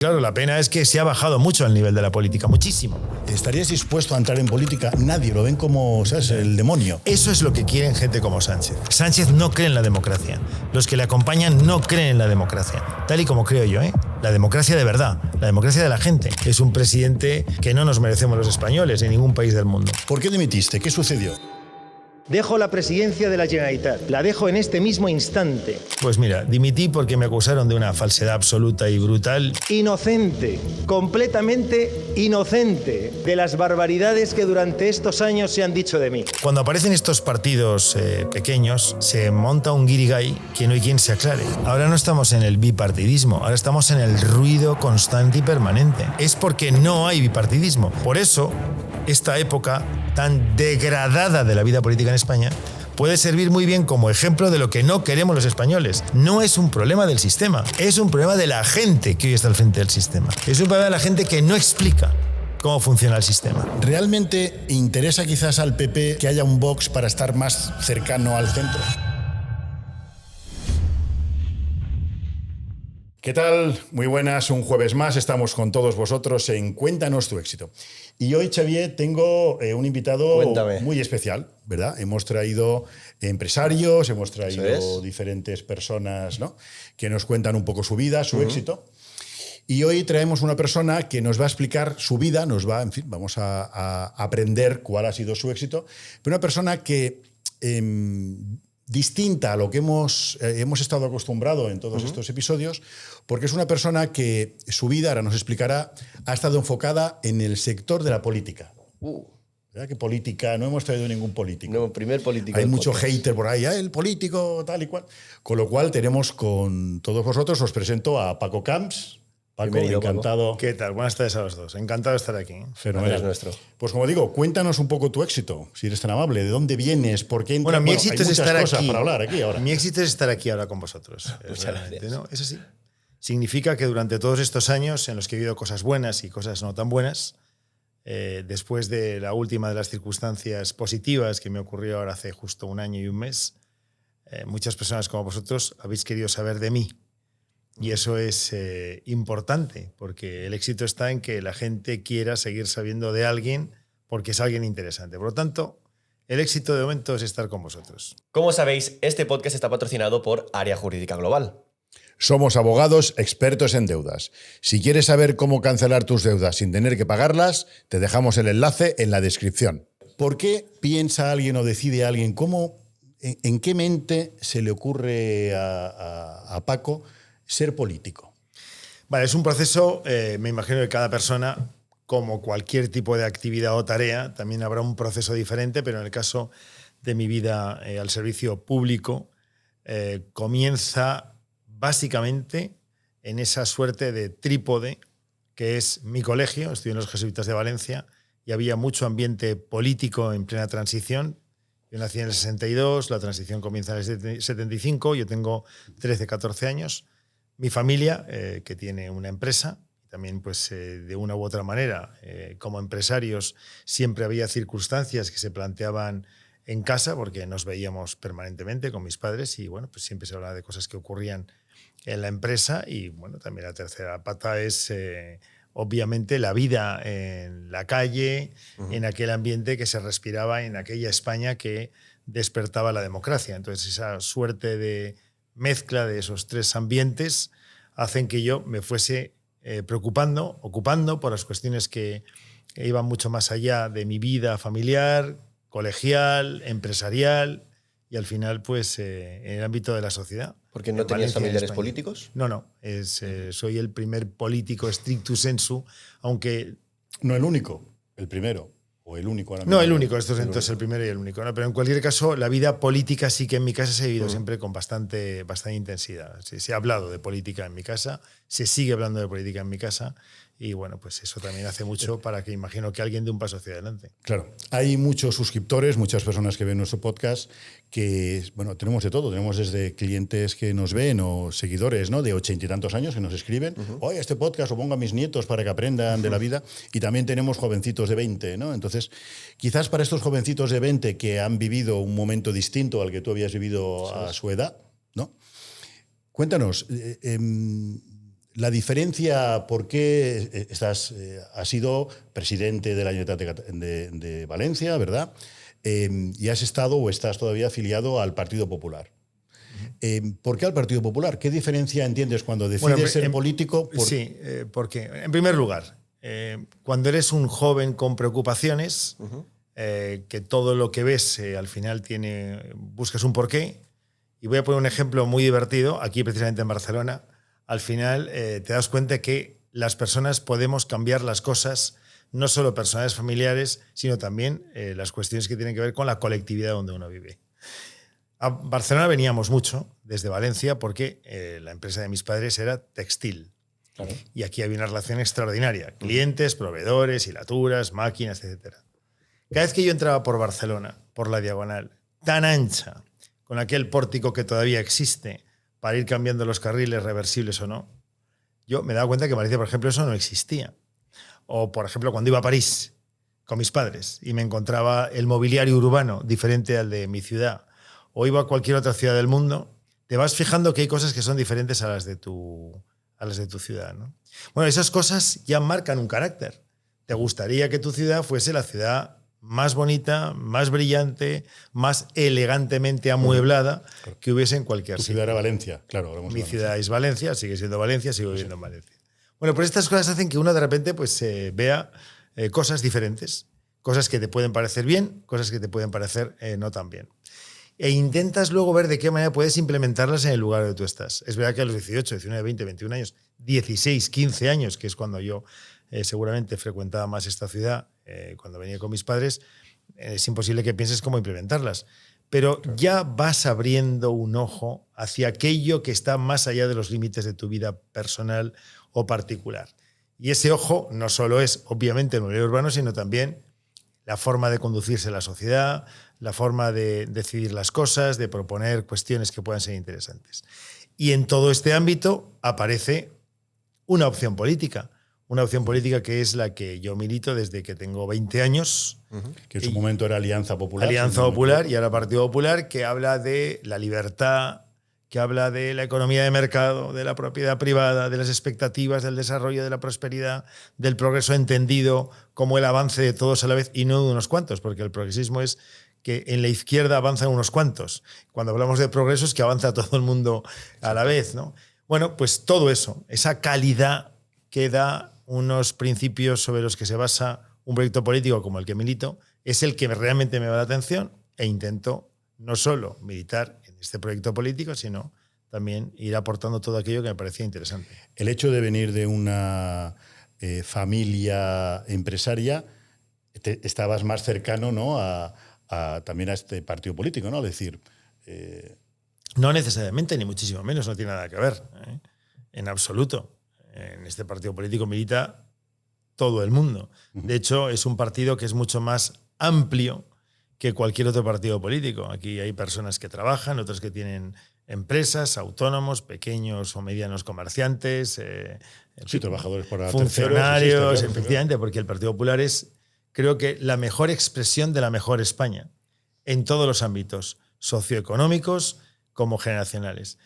Claro, la pena es que se ha bajado mucho el nivel de la política, muchísimo. ¿Estarías dispuesto a entrar en política? Nadie, lo ven como, ¿sabes?, el demonio. Eso es lo que quieren gente como Sánchez. Sánchez no cree en la democracia. Los que le acompañan no creen en la democracia. Tal y como creo yo, ¿eh? La democracia de verdad, la democracia de la gente. Es un presidente que no nos merecemos los españoles en ningún país del mundo. ¿Por qué dimitiste? ¿Qué sucedió? Dejo la presidencia de la Generalitat. La dejo en este mismo instante. Pues mira, dimití porque me acusaron de una falsedad absoluta y brutal. Inocente, completamente inocente de las barbaridades que durante estos años se han dicho de mí. Cuando aparecen estos partidos pequeños, se monta un guirigay que no hay quien se aclare. Ahora no estamos en el bipartidismo, ahora estamos en el ruido constante y permanente. Es porque no hay bipartidismo. Por eso, esta época tan degradada de la vida política en España puede servir muy bien como ejemplo de lo que no queremos los españoles. No es un problema del sistema, es un problema de la gente que hoy está al frente del sistema. Es un problema de la gente que no explica cómo funciona el sistema. ¿Realmente interesa quizás al PP que haya un Vox para estar más cercano al centro? ¿Qué tal? Muy buenas, un jueves más, estamos con todos vosotros en Cuéntanos tu éxito. Y hoy, Xavier, tengo un invitado muy especial, ¿verdad? Hemos traído empresarios, hemos traído diferentes personas, ¿no?, que nos cuentan un poco su vida, su éxito. Y hoy traemos una persona que nos va a explicar su vida, vamos a aprender cuál ha sido su éxito, pero una persona que distinta a lo que hemos estado acostumbrados en todos estos episodios, porque es una persona que su vida, ahora nos explicará, ha estado enfocada en el sector de la política. ¿Verdad que política? No hemos traído ningún político. No, primer político. Hay mucho hater por ahí, el político, tal y cual. Con lo cual tenemos con todos vosotros, os presento a Paco Camps. Paco, bienvenido, encantado. Paco. ¿Qué tal? Buenas tardes a los dos. Encantado de estar aquí. Fenomenal. Es nuestro. Pues como digo, cuéntanos un poco tu éxito, si eres tan amable. ¿De dónde vienes? ¿Por qué entras? Bueno, mi éxito hay es muchas estar cosas aquí. para hablar aquí ahora. Mi éxito es estar aquí ahora con vosotros. Muchas gracias. ¿No? Es así. Significa que durante todos estos años en los que he vivido cosas buenas y cosas no tan buenas, después de la última de las circunstancias positivas que me ocurrió ahora hace justo un año y un mes, muchas personas como vosotros habéis querido saber de mí. Y eso es importante, porque el éxito está en que la gente quiera seguir sabiendo de alguien porque es alguien interesante. Por lo tanto, el éxito de momento es estar con vosotros. Como sabéis, este podcast está patrocinado por Área Jurídica Global. Somos abogados expertos en deudas. Si quieres saber cómo cancelar tus deudas sin tener que pagarlas, te dejamos el enlace en la descripción. ¿Por qué piensa alguien o decide alguien? ¿En qué mente se le ocurre a Paco ser político? Vale, es un proceso, me imagino que cada persona, como cualquier tipo de actividad o tarea, también habrá un proceso diferente, pero en el caso de mi vida al servicio público, comienza básicamente en esa suerte de trípode que es mi colegio. Estudié en los Jesuitas de Valencia y había mucho ambiente político en plena transición. Yo nací en el 62, la transición comienza en el 75, yo tengo 13, 14 años. Mi familia, que tiene una empresa, también pues, de una u otra manera, como empresarios, siempre había circunstancias que se planteaban en casa porque nos veíamos permanentemente con mis padres y bueno, pues siempre se hablaba de cosas que ocurrían en la empresa y bueno, también la tercera pata es obviamente la vida en la calle, en aquel ambiente que se respiraba en aquella España que despertaba la democracia. Entonces esa suerte de mezcla de esos tres ambientes hacen que yo me fuese ocupando por las cuestiones que iban mucho más allá de mi vida familiar, colegial, empresarial y al final pues en el ámbito de la sociedad. ¿Porque no tenías familiares políticos? No. Soy el primer político stricto sensu, aunque... No el único, el primero. O el único ahora mismo. No, el único. Esto es entonces el primero y el único, ¿no? Pero en cualquier caso, la vida política sí que en mi casa se ha vivido siempre con bastante intensidad. Se ha hablado de política en mi casa, se sigue hablando de política en mi casa y bueno, pues eso también hace mucho para que imagino que alguien dé un paso hacia adelante. Claro. Hay muchos suscriptores, muchas personas que ven nuestro podcast que, bueno, tenemos de todo. Tenemos desde clientes que nos ven o seguidores, ¿no?, de 80 y tantos años que nos escriben. Oye, este podcast lo pongo a mis nietos para que aprendan de la vida. Y también tenemos jovencitos de 20, ¿no? Entonces, quizás para estos jovencitos de 20 que han vivido un momento distinto al que tú habías vivido a su edad, ¿no? Cuéntanos, la diferencia, ¿por qué has sido presidente del Ayuntamiento de Valencia, ¿verdad? Y has estado o estás todavía afiliado al Partido Popular. ¿Por qué al Partido Popular? ¿Qué diferencia entiendes cuando decides ser político? Sí, porque, en primer lugar, cuando eres un joven con preocupaciones, que todo lo que ves al final buscas un porqué. Y voy a poner un ejemplo muy divertido, aquí precisamente en Barcelona. Al final te das cuenta que las personas podemos cambiar las cosas, no solo personales, familiares, sino también las cuestiones que tienen que ver con la colectividad donde uno vive. A Barcelona veníamos mucho desde Valencia porque la empresa de mis padres era textil. Claro. Y aquí había una relación extraordinaria. Clientes, proveedores, hilaturas, máquinas, etc. Cada vez que yo entraba por Barcelona, por la Diagonal, tan ancha, con aquel pórtico que todavía existe para ir cambiando los carriles, reversibles o no, yo me daba cuenta que en Valencia, por ejemplo, eso no existía. O, por ejemplo, cuando iba a París con mis padres y me encontraba el mobiliario urbano diferente al de mi ciudad, o iba a cualquier otra ciudad del mundo, te vas fijando que hay cosas que son diferentes a las de tu ciudad, ¿no? Bueno, esas cosas ya marcan un carácter. Te gustaría que tu ciudad fuese la ciudad más bonita, más brillante, más elegantemente amueblada que hubiese en cualquier sitio. Tu ciudad era Valencia, claro. Mi ciudad es Valencia, sigue siendo Valencia, sigo viviendo en Valencia. Bueno, pues estas cosas hacen que uno de repente pues, vea cosas diferentes, cosas que te pueden parecer bien, cosas que te pueden parecer no tan bien. E intentas luego ver de qué manera puedes implementarlas en el lugar donde tú estás. Es verdad que a los 18, 19, 20, 21 años, 16, 15 años, que es cuando yo seguramente frecuentaba más esta ciudad, cuando venía con mis padres, es imposible que pienses cómo implementarlas. Pero ya vas abriendo un ojo hacia aquello que está más allá de los límites de tu vida personal o particular. Y ese ojo no solo es, obviamente, el mobiliario urbano, sino también la forma de conducirse la sociedad, la forma de decidir las cosas, de proponer cuestiones que puedan ser interesantes. Y en todo este ámbito aparece una opción política que es la que yo milito desde que tengo 20 años. Que en su momento era Alianza Popular. Alianza Popular y ahora Partido Popular, que habla de la libertad, que habla de la economía de mercado, de la propiedad privada, de las expectativas, del desarrollo, de la prosperidad, del progreso entendido como el avance de todos a la vez y no de unos cuantos, porque el progresismo es que en la izquierda avanzan unos cuantos. Cuando hablamos de progreso es que avanza todo el mundo a la vez, ¿no? Bueno, pues todo eso, esa calidad que da unos principios sobre los que se basa un proyecto político como el que milito, es el que realmente me va la atención e intento no solo militar en este proyecto político, sino también ir aportando todo aquello que me parecía interesante. El hecho de venir de una familia empresaria, estabas más cercano, ¿no?, también a este partido político, ¿no? Es decir... No necesariamente, ni muchísimo menos, no tiene nada que ver, en absoluto. En este partido político milita todo el mundo. De hecho, es un partido que es mucho más amplio que cualquier otro partido político. Aquí hay personas que trabajan, otros que tienen empresas, autónomos, pequeños o medianos comerciantes, trabajadores para funcionarios, terceros, efectivamente, porque el Partido Popular es, creo que, la mejor expresión de la mejor España en todos los ámbitos, socioeconómicos como generacionales.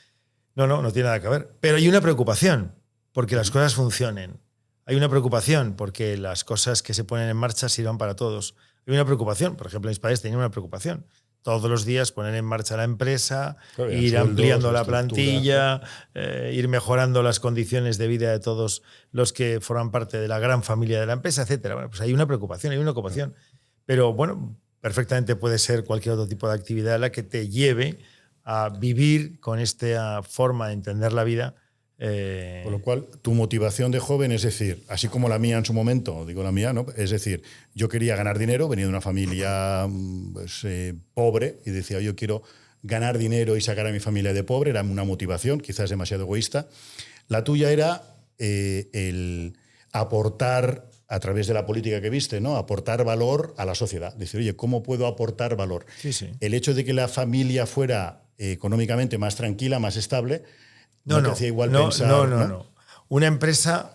No tiene nada que ver. Pero hay una preocupación porque las cosas funcionen. Hay una preocupación porque las cosas que se ponen en marcha sirvan para todos. Hay una preocupación, por ejemplo, mis padres tenían una preocupación. Todos los días poner en marcha la empresa, ir ampliando la plantilla, ir mejorando las condiciones de vida de todos los que forman parte de la gran familia de la empresa, etc. Bueno, pues hay una preocupación, hay una ocupación. Pero bueno, perfectamente puede ser cualquier otro tipo de actividad la que te lleve a vivir con esta forma de entender la vida. Por lo cual, tu motivación de joven, es decir, así como la mía en su momento, digo la mía, ¿no? Es decir, yo quería ganar dinero, venía de una familia pues, pobre y decía, yo quiero ganar dinero y sacar a mi familia de pobre, era una motivación, quizás demasiado egoísta. La tuya era el aportar, a través de la política que viste, ¿no?, aportar valor a la sociedad. Decir, oye, ¿cómo puedo aportar valor? Sí. El hecho de que la familia fuera económicamente más tranquila, más estable, no. No. Una empresa,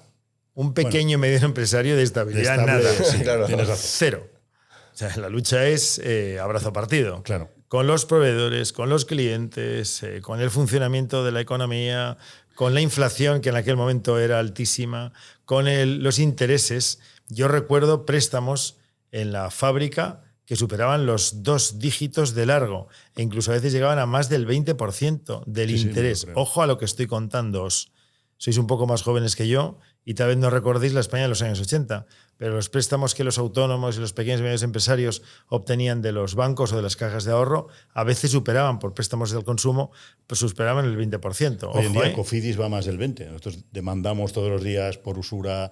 un pequeño y mediano empresario de estabilidad, nada. Sí, claro. Cero. O sea, la lucha es abrazo partido. Claro. Con los proveedores, con los clientes, con el funcionamiento de la economía, con la inflación, que en aquel momento era altísima, con los intereses. Yo recuerdo préstamos en la fábrica que superaban los 2 dígitos de largo e incluso a veces llegaban a más del 20% del interés. Ojo a lo que estoy contándoos. Sois un poco más jóvenes que yo y tal vez no recordéis la España de los años 80, pero los préstamos que los autónomos y los pequeños y medios empresarios obtenían de los bancos o de las cajas de ahorro a veces superaban, por préstamos del consumo, pues superaban el 20%. Hoy en día Cofidis va más del 20%. Nosotros demandamos todos los días por usura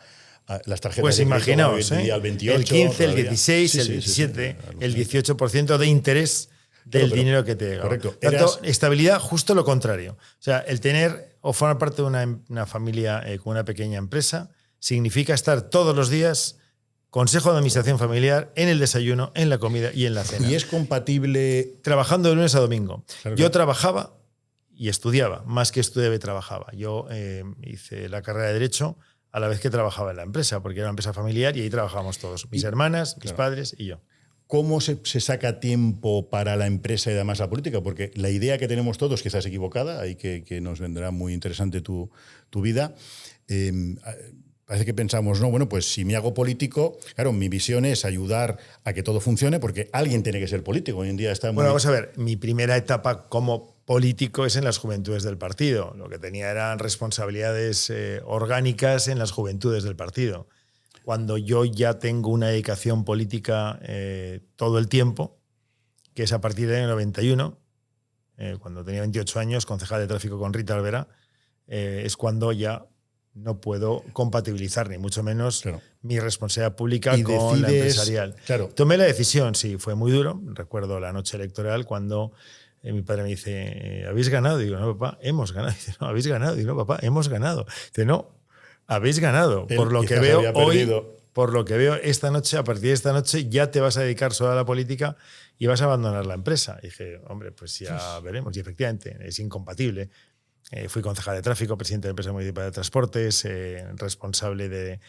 las tarjetas pues de crédito. Imaginaos, el 28, el 15, todavía. el 16, el 17, el 18% de interés del dinero que te llega. Correcto. Tanto, estabilidad, justo lo contrario. O sea, el tener o formar parte de una familia con una pequeña empresa significa estar todos los días, consejo de administración familiar, en el desayuno, en la comida y en la cena. ¿Y es compatible? Trabajando de lunes a domingo. Claro, Yo trabajaba y estudiaba, más que estudiaba y trabajaba. Yo hice la carrera de Derecho a la vez que trabajaba en la empresa, porque era una empresa familiar y ahí trabajábamos todos, mis hermanas, mis padres y yo. ¿Cómo se saca tiempo para la empresa y además la política? Porque la idea que tenemos todos quizás equivocada, ahí que nos vendrá muy interesante tu vida. Parece que pensamos, no, bueno, pues si me hago político, claro, mi visión es ayudar a que todo funcione porque alguien tiene que ser político. Hoy en día está muy... Bueno, vamos a ver, mi primera etapa como político es en las juventudes del partido. Lo que tenía eran responsabilidades orgánicas en las juventudes del partido. Cuando yo ya tengo una dedicación política todo el tiempo, que es a partir del año 91, cuando tenía 28 años, concejal de tráfico con Rita Alvera, es cuando ya no puedo compatibilizar, ni mucho menos, mi responsabilidad pública con la empresarial. Claro. Tomé la decisión, sí, fue muy duro. Recuerdo la noche electoral cuando mi padre me dice, ¿habéis ganado? Digo, no, papá, hemos ganado. Dice, no, ¿habéis ganado? Digo, no, papá, hemos ganado. Dice, no, habéis ganado. Por lo que veo hoy, por lo que veo esta noche, a partir de esta noche ya te vas a dedicar solo a la política y vas a abandonar la empresa. Y dije, hombre, pues ya veremos. Y efectivamente, es incompatible. Fui concejal de tráfico, presidente de la empresa municipal de transportes, responsable de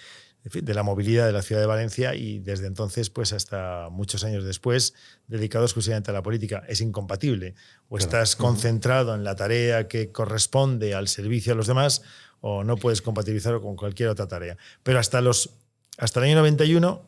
la movilidad de la ciudad de Valencia y desde entonces, pues hasta muchos años después, dedicado exclusivamente a la política. Es incompatible. O estás concentrado en la tarea que corresponde al servicio a los demás o no puedes compatibilizarlo con cualquier otra tarea. Pero hasta el año 91,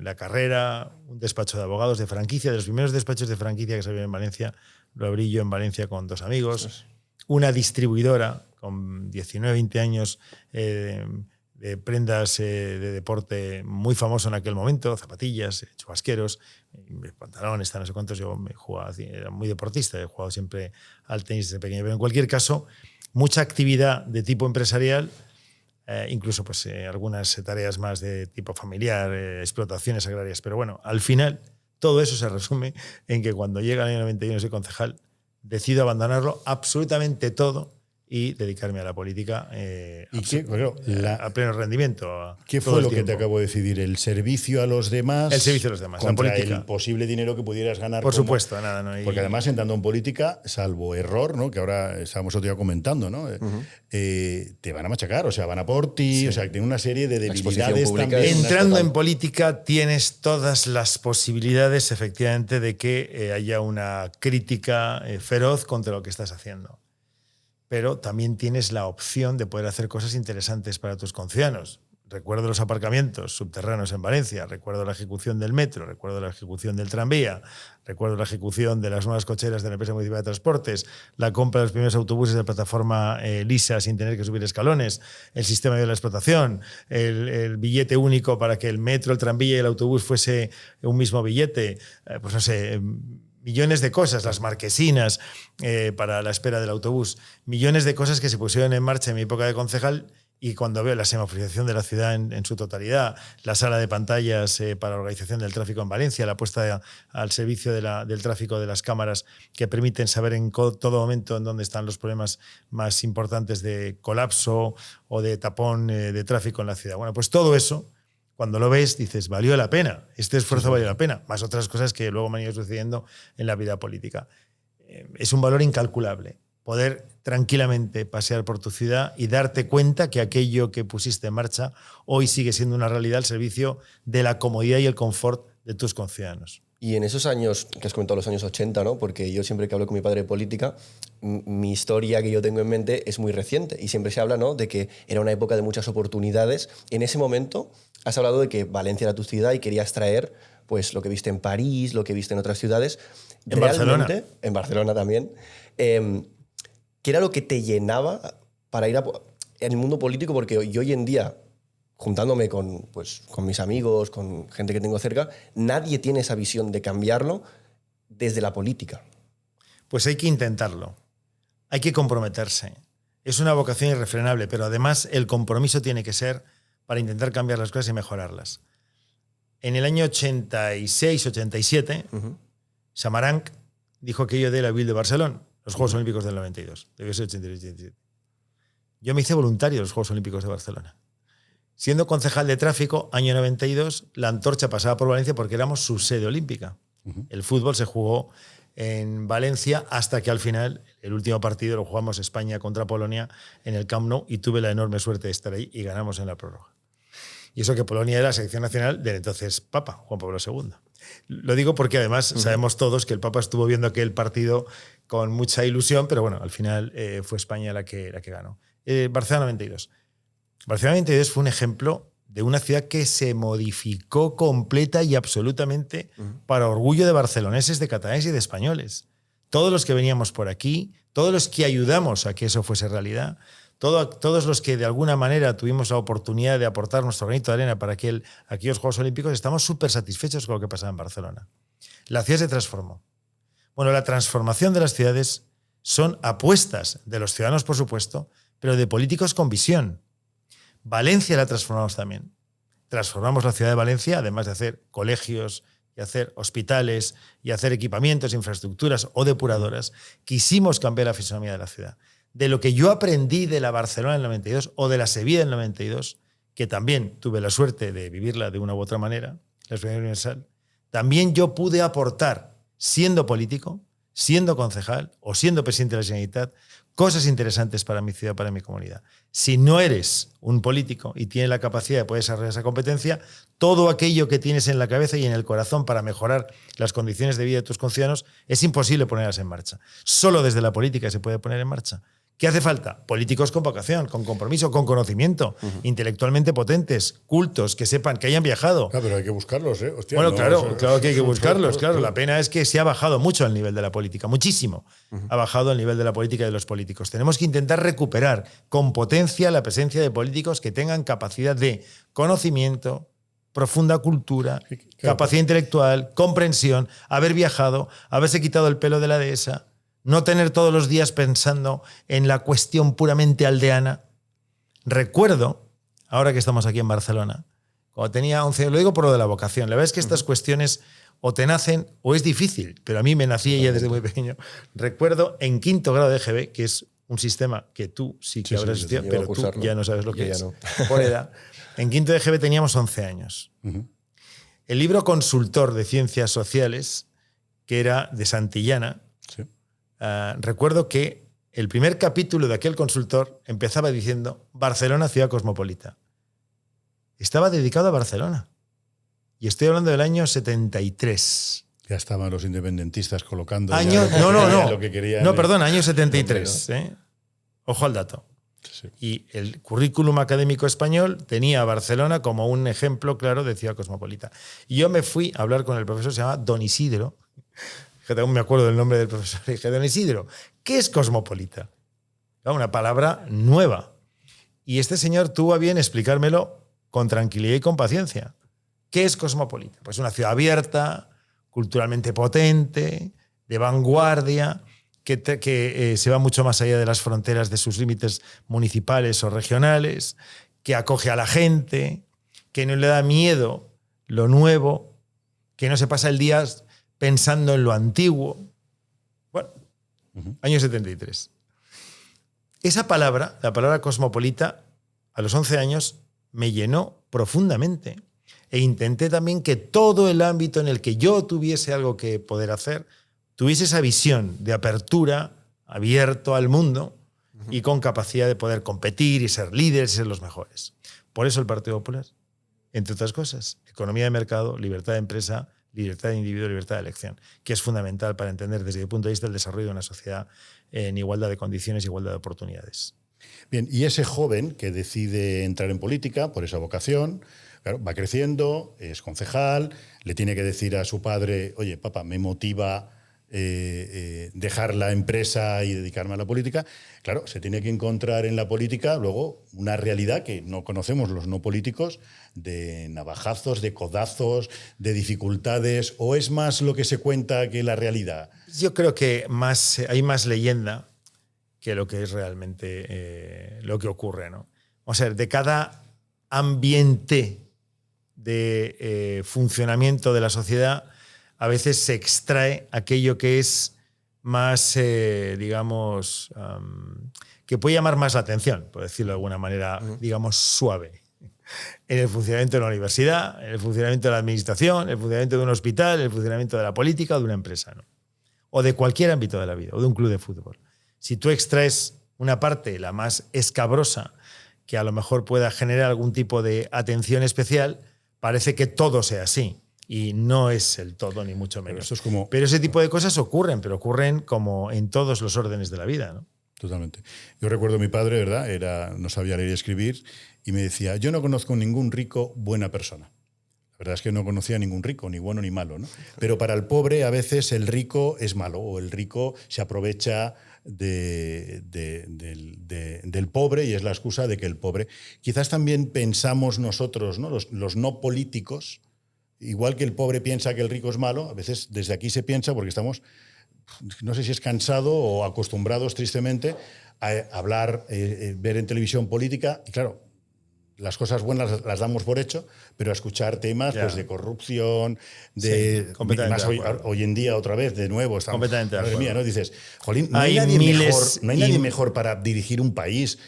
la carrera, un despacho de abogados de franquicia, de los primeros despachos de franquicia que se abrieron en Valencia, lo abrí yo en Valencia con 2 amigos. Una distribuidora con 19, 20 años de prendas de deporte muy famoso en aquel momento, zapatillas, chubasqueros, pantalones, no sé cuántos. Yo era muy deportista, he jugado siempre al tenis desde pequeño. Pero en cualquier caso, mucha actividad de tipo empresarial, incluso pues, algunas tareas más de tipo familiar, explotaciones agrarias. Pero bueno, al final todo eso se resume en que cuando llega el año 91 soy concejal, decido abandonarlo absolutamente todo y dedicarme a la política a pleno rendimiento. ¿Qué fue lo que te acabó de decidir? ¿El servicio a los demás? El servicio a los demás, contra la política. El posible dinero que pudieras ganar. Por supuesto, nada. No, porque además, entrando en política, salvo error, ¿no? Que ahora estábamos otro día comentando, ¿no? Te van a machacar, o sea, van a por ti, sí. O sea, que tiene una serie de debilidades también. Entrando en política tienes todas las posibilidades, efectivamente, de que haya una crítica feroz contra lo que estás haciendo. Pero también tienes la opción de poder hacer cosas interesantes para tus conciudadanos. Recuerdo los aparcamientos subterráneos en Valencia, recuerdo la ejecución del metro, recuerdo la ejecución del tranvía, recuerdo la ejecución de las nuevas cocheras de la empresa municipal de transportes, la compra de los primeros autobuses de plataforma lisa sin tener que subir escalones, el sistema de la explotación, el billete único para que el metro, el tranvía y el autobús fuese un mismo billete, pues no sé, millones de cosas, las marquesinas para la espera del autobús, millones de cosas que se pusieron en marcha en mi época de concejal. Y cuando veo la semaforización de la ciudad en su totalidad, la sala de pantallas para la organización del tráfico en Valencia, la puesta al servicio del tráfico de las cámaras que permiten saber en todo momento en dónde están los problemas más importantes de colapso o de tapón de tráfico en la ciudad. Bueno, pues todo eso, cuando lo ves, dices, valió la pena, este esfuerzo valió la pena, más otras cosas que luego me han ido sucediendo en la vida política. Es un valor incalculable. Poder tranquilamente pasear por tu ciudad y darte cuenta que aquello que pusiste en marcha hoy sigue siendo una realidad al servicio de la comodidad y el confort de tus conciudadanos. Y en esos años, que has comentado los años 80, ¿no? Porque yo siempre que hablo con mi padre de política, mi historia que yo tengo en mente es muy reciente y siempre se habla, ¿no?, de que era una época de muchas oportunidades. En ese momento has hablado de que Valencia era tu ciudad y querías traer pues, lo que viste en París, lo que viste en otras ciudades. En Barcelona. En Barcelona también. ¿Qué era lo que te llenaba para ir en el mundo político? Porque yo hoy en día, juntándome con mis amigos, con gente que tengo cerca, nadie tiene esa visión de cambiarlo desde la política. Pues hay que intentarlo, hay que comprometerse. Es una vocación irrefrenable, pero además el compromiso tiene que ser para intentar cambiar las cosas y mejorarlas. En el año 86-87, Samaranch dijo aquello de la Ville de Barcelona, los Juegos Olímpicos del 92. Debió ser 86-87. Yo me hice voluntario de los Juegos Olímpicos de Barcelona. Siendo concejal de tráfico, año 92, la antorcha pasaba por Valencia porque éramos su sede olímpica. El fútbol se jugó en Valencia hasta que al final, el último partido lo jugamos España contra Polonia en el Camp Nou y tuve la enorme suerte de estar ahí y ganamos en la prórroga. Y eso que Polonia era la selección nacional del entonces Papa, Juan Pablo II. Lo digo porque además sabemos todos que el Papa estuvo viendo aquel partido con mucha ilusión, pero bueno, al final fue España la que ganó. Barcelona 92. Barcelona 92 fue un ejemplo de una ciudad que se modificó completa y absolutamente para orgullo de barceloneses, de catalanes y de españoles. Todos los que veníamos por aquí, todos los que ayudamos a que eso fuese realidad, todos los que de alguna manera tuvimos la oportunidad de aportar nuestro granito de arena para aquellos Juegos Olímpicos, estamos súper satisfechos con lo que pasaba en Barcelona. La ciudad se transformó. Bueno, la transformación de las ciudades son apuestas de los ciudadanos, por supuesto, pero de políticos con visión. Valencia la transformamos también. Transformamos la ciudad de Valencia, además de hacer colegios y hacer hospitales y hacer equipamientos, infraestructuras o depuradoras. Quisimos cambiar la fisonomía de la ciudad. De lo que yo aprendí de la Barcelona del 92 o de la Sevilla del 92, que también tuve la suerte de vivirla de una u otra manera, la experiencia universal, también yo pude aportar, siendo político, siendo concejal o siendo presidente de la Generalitat, cosas interesantes para mi ciudad, para mi comunidad. Si no eres un político y tienes la capacidad de poder desarrollar esa competencia, todo aquello que tienes en la cabeza y en el corazón para mejorar las condiciones de vida de tus conciudadanos es imposible ponerlas en marcha. Solo desde la política se puede poner en marcha. ¿Qué hace falta? Políticos con vocación, con compromiso, con conocimiento, intelectualmente potentes, cultos, que sepan, que hayan viajado. Claro, pero hay que buscarlos, ¿eh? Hostia, bueno, no, claro que hay que buscarlos. Claro, la pena es que se ha bajado mucho el nivel de la política, muchísimo. Ha bajado el nivel de la política y de los políticos. Tenemos que intentar recuperar con potencia la presencia de políticos que tengan capacidad de conocimiento, profunda cultura, capacidad intelectual, comprensión, haber viajado, haberse quitado el pelo de la dehesa. No tener todos los días pensando en la cuestión puramente aldeana. Recuerdo, ahora que estamos aquí en Barcelona, cuando tenía 11 años, lo digo por lo de la vocación, la verdad es que estas cuestiones o te nacen o es difícil, pero a mí me nacía ya desde muy pequeño. Recuerdo en 5º grado de EGB, que es un sistema que tú sí que habrás estudiado, pero tú ya no sabes lo que es. No. Por edad. En 5º de EGB teníamos 11 años. El libro Consultor de Ciencias Sociales, que era de Santillana, recuerdo que el primer capítulo de aquel consultor empezaba diciendo Barcelona, ciudad cosmopolita. Estaba dedicado a Barcelona. Y estoy hablando del año 73. Ya estaban los independentistas colocando... No. Lo que querían, no, perdón, año 73. Ojo al dato. Sí. Y el currículum académico español tenía a Barcelona como un ejemplo claro de ciudad cosmopolita. Y yo me fui a hablar con el profesor, se llama Don Isidro. Aún me acuerdo del nombre del profesor. Dije, Don Isidro, ¿qué es cosmopolita? Una palabra nueva. Y este señor tuvo a bien explicármelo con tranquilidad y con paciencia. ¿Qué es cosmopolita? Pues una ciudad abierta, culturalmente potente, de vanguardia, que se va mucho más allá de las fronteras de sus límites municipales o regionales, que acoge a la gente, que no le da miedo lo nuevo, que no se pasa el día pensando en lo antiguo. Bueno, año 73. Esa palabra, la palabra cosmopolita, a los 11 años me llenó profundamente. E intenté también que todo el ámbito en el que yo tuviese algo que poder hacer, tuviese esa visión de apertura, abierto al mundo y con capacidad de poder competir y ser líderes y ser los mejores. Por eso el Partido Popular, entre otras cosas, economía de mercado, libertad de empresa, libertad de individuo, libertad de elección, que es fundamental para entender desde el punto de vista del desarrollo de una sociedad en igualdad de condiciones, igualdad de oportunidades. Bien, y ese joven que decide entrar en política por esa vocación, claro, va creciendo, es concejal, le tiene que decir a su padre, oye, papá, me motiva dejar la empresa y dedicarme a la política. Claro, se tiene que encontrar en la política luego una realidad que no conocemos los no políticos, de navajazos, de codazos, de dificultades, ¿o es más lo que se cuenta que la realidad? Yo creo que hay más leyenda que lo que es realmente lo que ocurre, ¿no? O sea, de cada ambiente de funcionamiento de la sociedad, a veces se extrae aquello que es más, digamos, que puede llamar más la atención, por decirlo de alguna manera, digamos, suave. En el funcionamiento de la universidad, en el funcionamiento de la administración, en el funcionamiento de un hospital, en el funcionamiento de la política o de una empresa, ¿no? O de cualquier ámbito de la vida, o de un club de fútbol. Si tú extraes una parte, la más escabrosa, que a lo mejor pueda generar algún tipo de atención especial, parece que todo sea así. Y no es el todo, ni mucho menos. Pero ese tipo de cosas ocurren, pero ocurren como en todos los órdenes de la vida, ¿no? Totalmente. Yo recuerdo a mi padre, ¿verdad? No sabía leer y escribir, y me decía, yo no conozco ningún rico buena persona. La verdad es que no conocía ningún rico, ni bueno ni malo, ¿no? Pero para el pobre a veces el rico es malo, o el rico se aprovecha del pobre y es la excusa de que el pobre... Quizás también pensamos nosotros, ¿no? Los no políticos, igual que el pobre piensa que el rico es malo, a veces desde aquí se piensa porque estamos, no sé si es cansado o acostumbrados tristemente a hablar, ver en televisión política, y claro, las cosas buenas las damos por hecho, pero a escuchar temas pues, de corrupción, más hoy en día otra vez, de nuevo, estamos, completamente de acuerdo. ¿no? Dices, jolín, no hay nadie mejor para dirigir un país.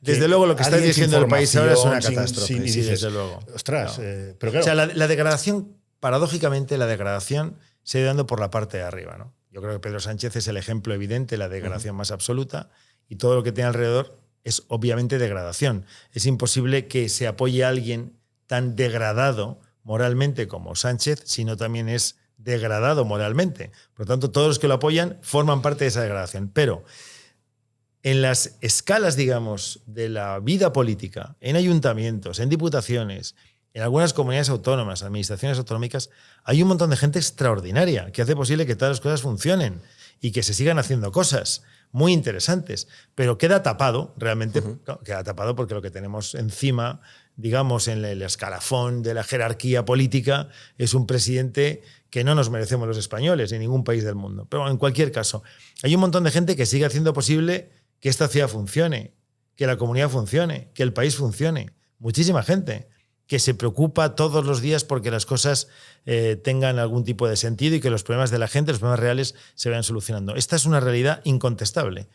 Desde luego, lo que estáis diciendo del país ahora es una catástrofe. Y dices, desde luego. Ostras, no. Pero claro. O sea, la degradación, paradójicamente, la degradación se ha ido dando por la parte de arriba, ¿no? Yo creo que Pedro Sánchez es el ejemplo evidente, la degradación más absoluta, y todo lo que tiene alrededor es obviamente degradación. Es imposible que se apoye a alguien tan degradado moralmente como Sánchez, si no también es degradado moralmente. Por lo tanto, todos los que lo apoyan forman parte de esa degradación. Pero en las escalas, digamos, de la vida política, en ayuntamientos, en diputaciones, en algunas comunidades autónomas, administraciones autonómicas, hay un montón de gente extraordinaria que hace posible que todas las cosas funcionen y que se sigan haciendo cosas muy interesantes, pero queda tapado, realmente, queda tapado porque lo que tenemos encima, digamos, en el escalafón de la jerarquía política, es un presidente que no nos merecemos los españoles en ningún país del mundo. Pero en cualquier caso, hay un montón de gente que sigue haciendo posible que esta ciudad funcione, que la comunidad funcione, que el país funcione. Muchísima gente que se preocupa todos los días porque las cosas tengan algún tipo de sentido y que los problemas de la gente, los problemas reales, se vayan solucionando. Esta es una realidad incontestable.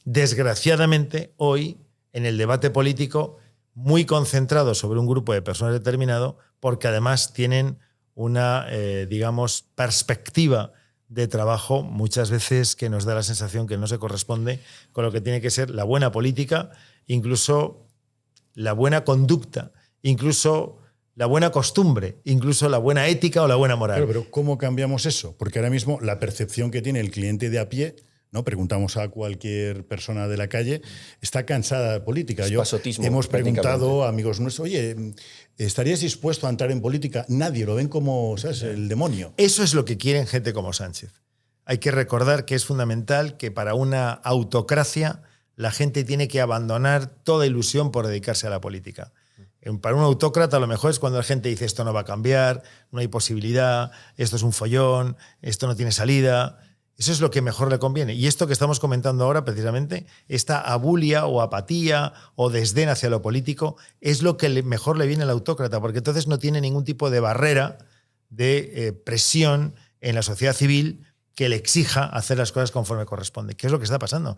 Desgraciadamente, hoy, en el debate político, muy concentrado sobre un grupo de personas determinado, porque además tienen una, digamos, perspectiva de trabajo muchas veces que nos da la sensación que no se corresponde con lo que tiene que ser la buena política, incluso la buena conducta, incluso la buena costumbre, incluso la buena ética o la buena moral. Pero ¿cómo cambiamos eso? Porque ahora mismo la percepción que tiene el cliente de a pie, ¿no? Preguntamos a cualquier persona de la calle, está cansada de política. Hemos preguntado a amigos nuestros, oye, ¿estarías dispuesto a entrar en política? Nadie, lo ven como, ¿sabes?, el demonio. Eso es lo que quieren gente como Sánchez. Hay que recordar que es fundamental que para una autocracia la gente tiene que abandonar toda ilusión por dedicarse a la política. Para un autócrata a lo mejor es cuando la gente dice esto no va a cambiar, no hay posibilidad, esto es un follón, esto no tiene salida. Eso es lo que mejor le conviene. Y esto que estamos comentando ahora, precisamente, esta abulia o apatía o desdén hacia lo político, es lo que mejor le viene al autócrata, porque entonces no tiene ningún tipo de barrera de presión en la sociedad civil que le exija hacer las cosas conforme corresponde. ¿Qué es lo que está pasando?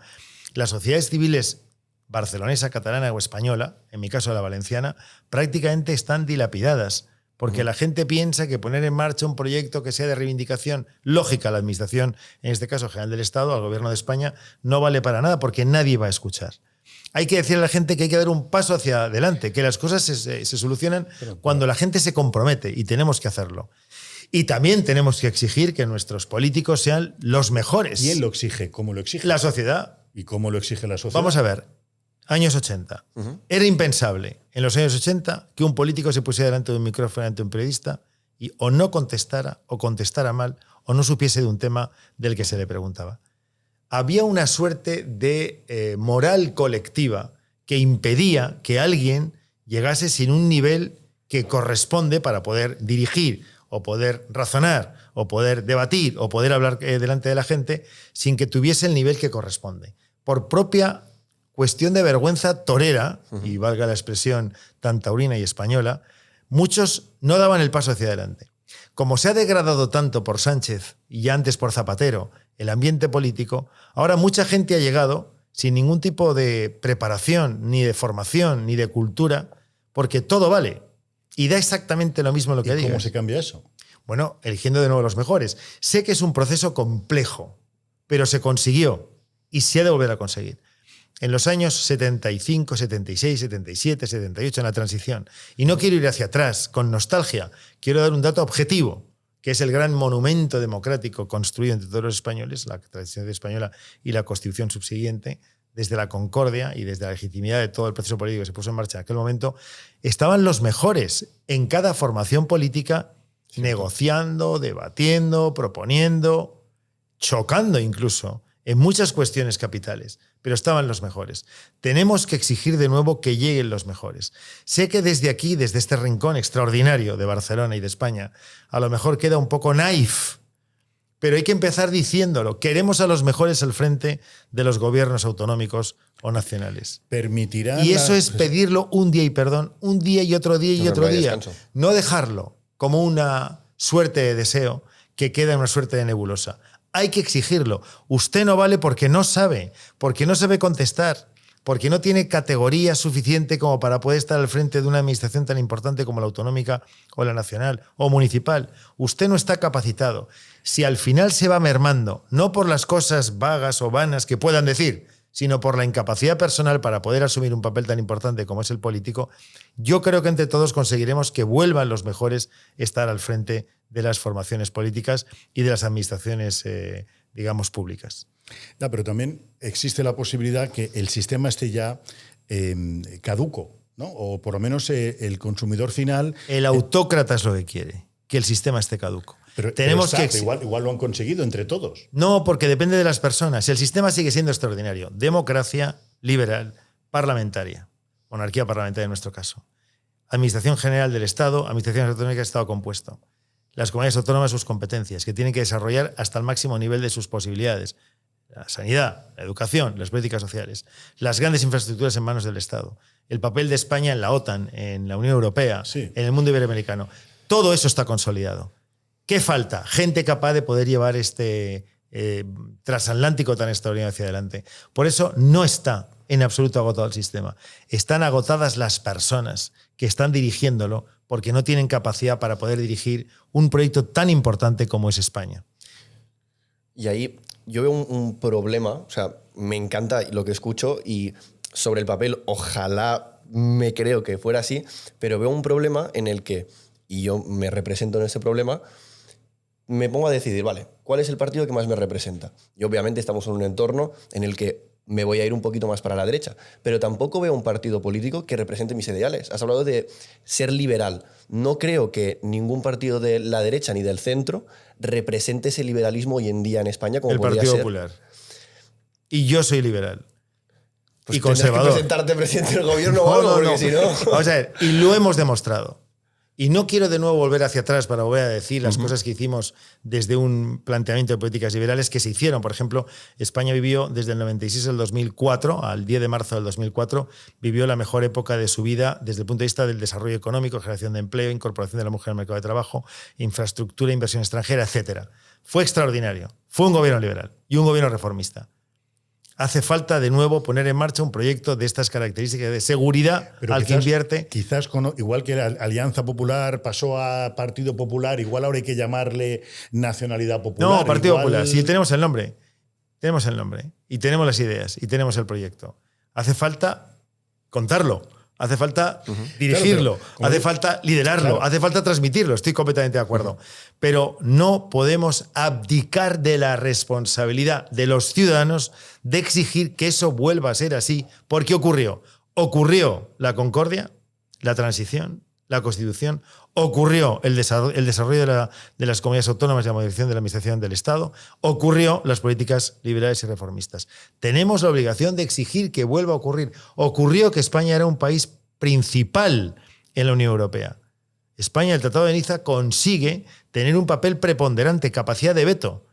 Las sociedades civiles barcelonesa, catalana o española, en mi caso la valenciana, prácticamente están dilapidadas, porque la gente piensa que poner en marcha un proyecto que sea de reivindicación lógica a la administración, en este caso general del Estado, al gobierno de España, no vale para nada porque nadie va a escuchar. Hay que decirle a la gente que hay que dar un paso hacia adelante, que las cosas se solucionan cuando la gente se compromete y tenemos que hacerlo. Y también tenemos que exigir que nuestros políticos sean los mejores. ¿Quién lo exige? ¿Cómo lo exige? La sociedad. ¿Y cómo lo exige la sociedad? Vamos a ver, años 80. Era impensable en los años 80 que un político se pusiera delante de un micrófono ante un periodista y o no contestara, o contestara mal, o no supiese de un tema del que se le preguntaba. Había una suerte de moral colectiva que impedía que alguien llegase sin un nivel que corresponde para poder dirigir o poder razonar o poder debatir o poder hablar delante de la gente sin que tuviese el nivel que corresponde. Por propia cuestión de vergüenza torera, y valga la expresión tan taurina y española, muchos no daban el paso hacia adelante. Como se ha degradado tanto por Sánchez y ya antes por Zapatero el ambiente político, ahora mucha gente ha llegado sin ningún tipo de preparación, ni de formación, ni de cultura, porque todo vale. Y da exactamente lo mismo lo que digas. ¿Cómo se cambia eso? Bueno, eligiendo de nuevo los mejores. Sé que es un proceso complejo, pero se consiguió y se ha de volver a conseguir. En los años 75, 76, 77, 78, en la transición. Y no quiero ir hacia atrás con nostalgia. Quiero dar un dato objetivo, que es el gran monumento democrático construido entre todos los españoles, la transición española y la constitución subsiguiente, desde la concordia y desde la legitimidad de todo el proceso político que se puso en marcha en aquel momento, estaban los mejores en cada formación política, negociando, debatiendo, proponiendo, chocando incluso, en muchas cuestiones capitales, pero estaban los mejores. Tenemos que exigir de nuevo que lleguen los mejores. Sé que desde aquí, desde este rincón extraordinario de Barcelona y de España, a lo mejor queda un poco naif, pero hay que empezar diciéndolo. Queremos a los mejores al frente de los gobiernos autonómicos o nacionales. Permitirá. Y eso es pedirlo un día un día y otro día y otro día. No dejarlo como una suerte de deseo que queda en una suerte de nebulosa. Hay que exigirlo. Usted no vale porque no sabe contestar, porque no tiene categoría suficiente como para poder estar al frente de una administración tan importante como la autonómica o la nacional o municipal. Usted no está capacitado. Si al final se va mermando, no por las cosas vagas o vanas que puedan decir, sino por la incapacidad personal para poder asumir un papel tan importante como es el político, yo creo que entre todos conseguiremos que vuelvan los mejores estar al frente de las formaciones políticas y de las administraciones, digamos, públicas. No, pero también existe la posibilidad que el sistema esté ya caduco, ¿no? O por lo menos el consumidor final... El autócrata es lo que quiere, que el sistema esté caduco. Pero igual lo han conseguido entre todos. No, porque depende de las personas. El sistema sigue siendo extraordinario. Democracia liberal, parlamentaria. Monarquía parlamentaria en nuestro caso. Administración general del Estado, administración autonómica del Estado compuesto. Las comunidades autónomas, sus competencias, que tienen que desarrollar hasta el máximo nivel de sus posibilidades. La sanidad, la educación, las políticas sociales. Las grandes infraestructuras en manos del Estado. El papel de España en la OTAN, en la Unión Europea, sí, en el mundo iberoamericano. Todo eso está consolidado. ¿Qué falta? Gente capaz de poder llevar este transatlántico tan extraordinario hacia adelante. Por eso no está en absoluto agotado el sistema. Están agotadas las personas que están dirigiéndolo porque no tienen capacidad para poder dirigir un proyecto tan importante como es España. Y ahí yo veo un problema, o sea, me encanta lo que escucho y sobre el papel ojalá me creo que fuera así, pero veo un problema en el que, y yo me represento en ese problema, me pongo a decidir, vale, ¿cuál es el partido que más me representa? Y obviamente estamos en un entorno en el que me voy a ir un poquito más para la derecha, pero tampoco veo un partido político que represente mis ideales. Has hablado de ser liberal. No creo que ningún partido de la derecha ni del centro represente ese liberalismo hoy en día en España como podría ser. El Partido Popular. Y yo soy liberal. Pues y conservador. Que presentarte presidente del gobierno o algo, porque si no... Vamos a ver, y lo hemos demostrado. Y no quiero de nuevo volver hacia atrás para volver a decir las cosas que hicimos desde un planteamiento de políticas liberales que se hicieron. Por ejemplo, España vivió desde el 96 al 2004, al 10 de marzo del 2004, vivió la mejor época de su vida desde el punto de vista del desarrollo económico, generación de empleo, incorporación de la mujer al mercado de trabajo, infraestructura, inversión extranjera, etc. Fue extraordinario. Fue un gobierno liberal y un gobierno reformista. Hace falta de nuevo poner en marcha un proyecto de estas características de seguridad. Pero al que invierte. Quizás igual que la Alianza Popular pasó a Partido Popular, igual ahora hay que llamarle Nacionalidad Popular. No, Partido Popular. Sí, tenemos el nombre. Tenemos el nombre. Y tenemos las ideas. Y tenemos el proyecto. Hace falta contarlo. hace falta dirigirlo, hace falta liderarlo, hace falta transmitirlo, estoy completamente de acuerdo. Pero no podemos abdicar de la responsabilidad de los ciudadanos de exigir que eso vuelva a ser así. ¿Por qué ocurrió? Ocurrió la concordia, la transición, la Constitución, ocurrió el desarrollo de las comunidades autónomas y la modernización de la administración del Estado, ocurrió las políticas liberales y reformistas. Tenemos la obligación de exigir que vuelva a ocurrir. Ocurrió que España era un país principal en la Unión Europea. España, el Tratado de Niza, consigue tener un papel preponderante, capacidad de veto,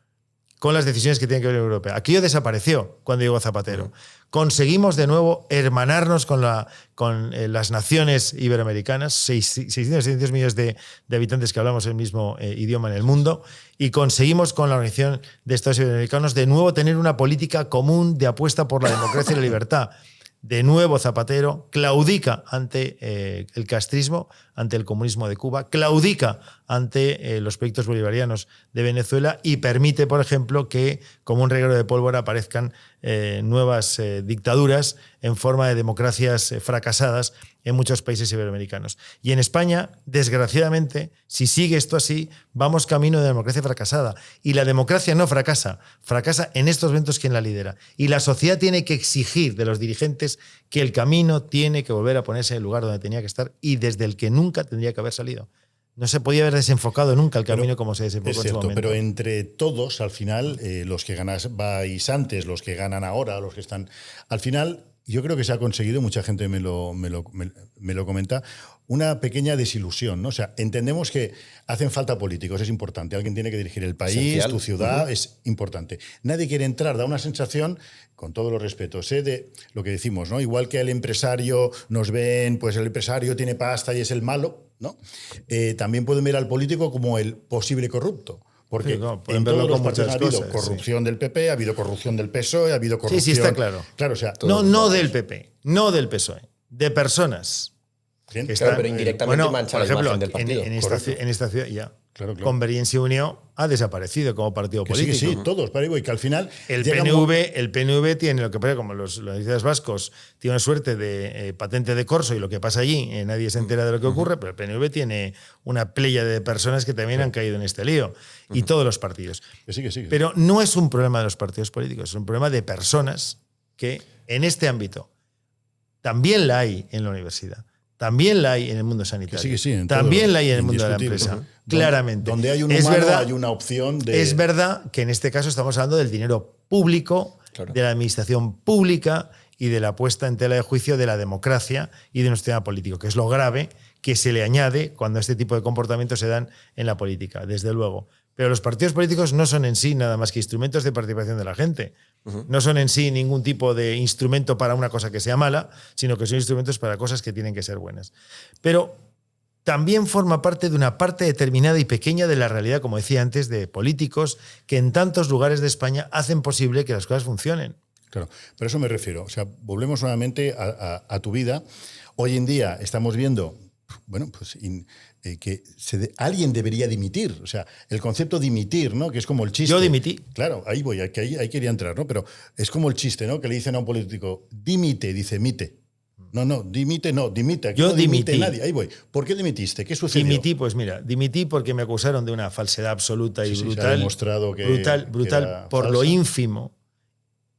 con las decisiones que tienen que ver con la Unión Europea. Aquello desapareció cuando llegó Zapatero. Conseguimos de nuevo hermanarnos con las naciones iberoamericanas, 600 millones de habitantes que hablamos el mismo idioma en el mundo, y conseguimos con la Organización de Estados Iberoamericanos de nuevo tener una política común de apuesta por la democracia y la libertad. De nuevo Zapatero claudica ante el castrismo, ante el comunismo de Cuba, claudica ante los proyectos bolivarianos de Venezuela y permite, por ejemplo, que como un reguero de pólvora aparezcan nuevas dictaduras en forma de democracias fracasadas en muchos países iberoamericanos. Y en España, desgraciadamente, si sigue esto así, vamos camino de democracia fracasada. Y la democracia no fracasa, fracasa en estos momentos quien la lidera. Y la sociedad tiene que exigir de los dirigentes que el camino tiene que volver a ponerse en el lugar donde tenía que estar y desde el que nunca tendría que haber salido. No se podía haber desenfocado nunca el camino como se desenfocó en ese momento. Pero entre todos, al final, los que ganabais antes, los que ganan ahora, los que están... Al final, yo creo que se ha conseguido, mucha gente me lo comenta, una pequeña desilusión, ¿no? O sea, entendemos que hacen falta políticos, es importante. Alguien tiene que dirigir el país, esencial. Tu ciudad, es importante. Nadie quiere entrar, da una sensación, con todos los respetos, de lo que decimos, ¿no? Igual que al empresario nos ven, pues el empresario tiene pasta y es el malo, ¿no? También pueden ver al político como el posible corrupto. Porque sí, no, en todos los partidos ha habido corrupción del PP, ha habido corrupción del PSOE, ha habido corrupción... Sí, está claro. Claro, o sea, no del PP, no del PSOE, de personas. Que están, pero indirectamente mancha la imagen del partido. En esta ciudad ya. Claro. Convergencia y Unión ha desaparecido como partido político. Sí, todos, para y que al final... El PNV tiene lo que pasa, como los nacionalistas vascos tienen una suerte de patente de corso y lo que pasa allí, nadie se entera de lo que ocurre, pero el PNV tiene una playa de personas que también han caído en este lío. Y todos los partidos. Sí. Pero no es un problema de los partidos políticos, es un problema de personas que en este ámbito también la hay en la universidad. También la hay en el mundo sanitario. También la hay en el mundo de la empresa. Claramente. Donde hay un humano, hay una opción de... Es verdad que en este caso estamos hablando del dinero público, de la administración pública y de la puesta en tela de juicio de la democracia y de nuestro sistema político, que es lo grave que se le añade cuando este tipo de comportamientos se dan en la política, desde luego. Pero los partidos políticos no son en sí nada más que instrumentos de participación de la gente. No son en sí ningún tipo de instrumento para una cosa que sea mala, sino que son instrumentos para cosas que tienen que ser buenas. Pero también forma parte de una parte determinada y pequeña de la realidad, como decía antes, de políticos que en tantos lugares de España hacen posible que las cosas funcionen. Claro, pero a eso me refiero. O sea, volvemos nuevamente a tu vida. Hoy en día estamos viendo... Bueno, pues que alguien debería dimitir. O sea, el concepto dimitir, ¿no? Que es como el chiste. Yo dimití. Claro, ahí voy, ahí quería entrar, ¿no? Pero es como el chiste, ¿no? Que le dicen a un político, dimite, dice, mite. No, dimite, no, dimite. Aquí yo no dimite dimití. Nadie. Ahí voy. ¿Por qué dimitiste? ¿Qué sucedió? Dimití, pues mira, dimití porque me acusaron de una falsedad absoluta y brutal. Se ha demostrado que brutal por falsa. Lo ínfimo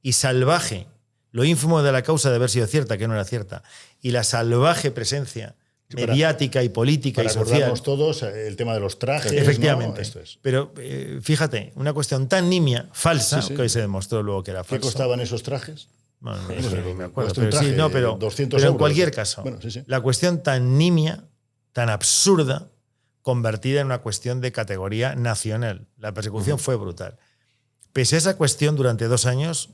y salvaje. Lo ínfimo de la causa de haber sido cierta, que no era cierta. Y la salvaje presencia mediática y política y social. Para acordarnos todos el tema de los trajes. Efectivamente. ¿no? Esto es. Pero fíjate, una cuestión tan nimia, falsa, que hoy se demostró luego que era falsa. ¿Qué costaban esos trajes? Bueno, no me acuerdo. Pero, 200 pero euros. En cualquier caso, la cuestión tan nimia, tan absurda, convertida en una cuestión de categoría nacional. La persecución fue brutal. Pese a esa cuestión, durante 2 años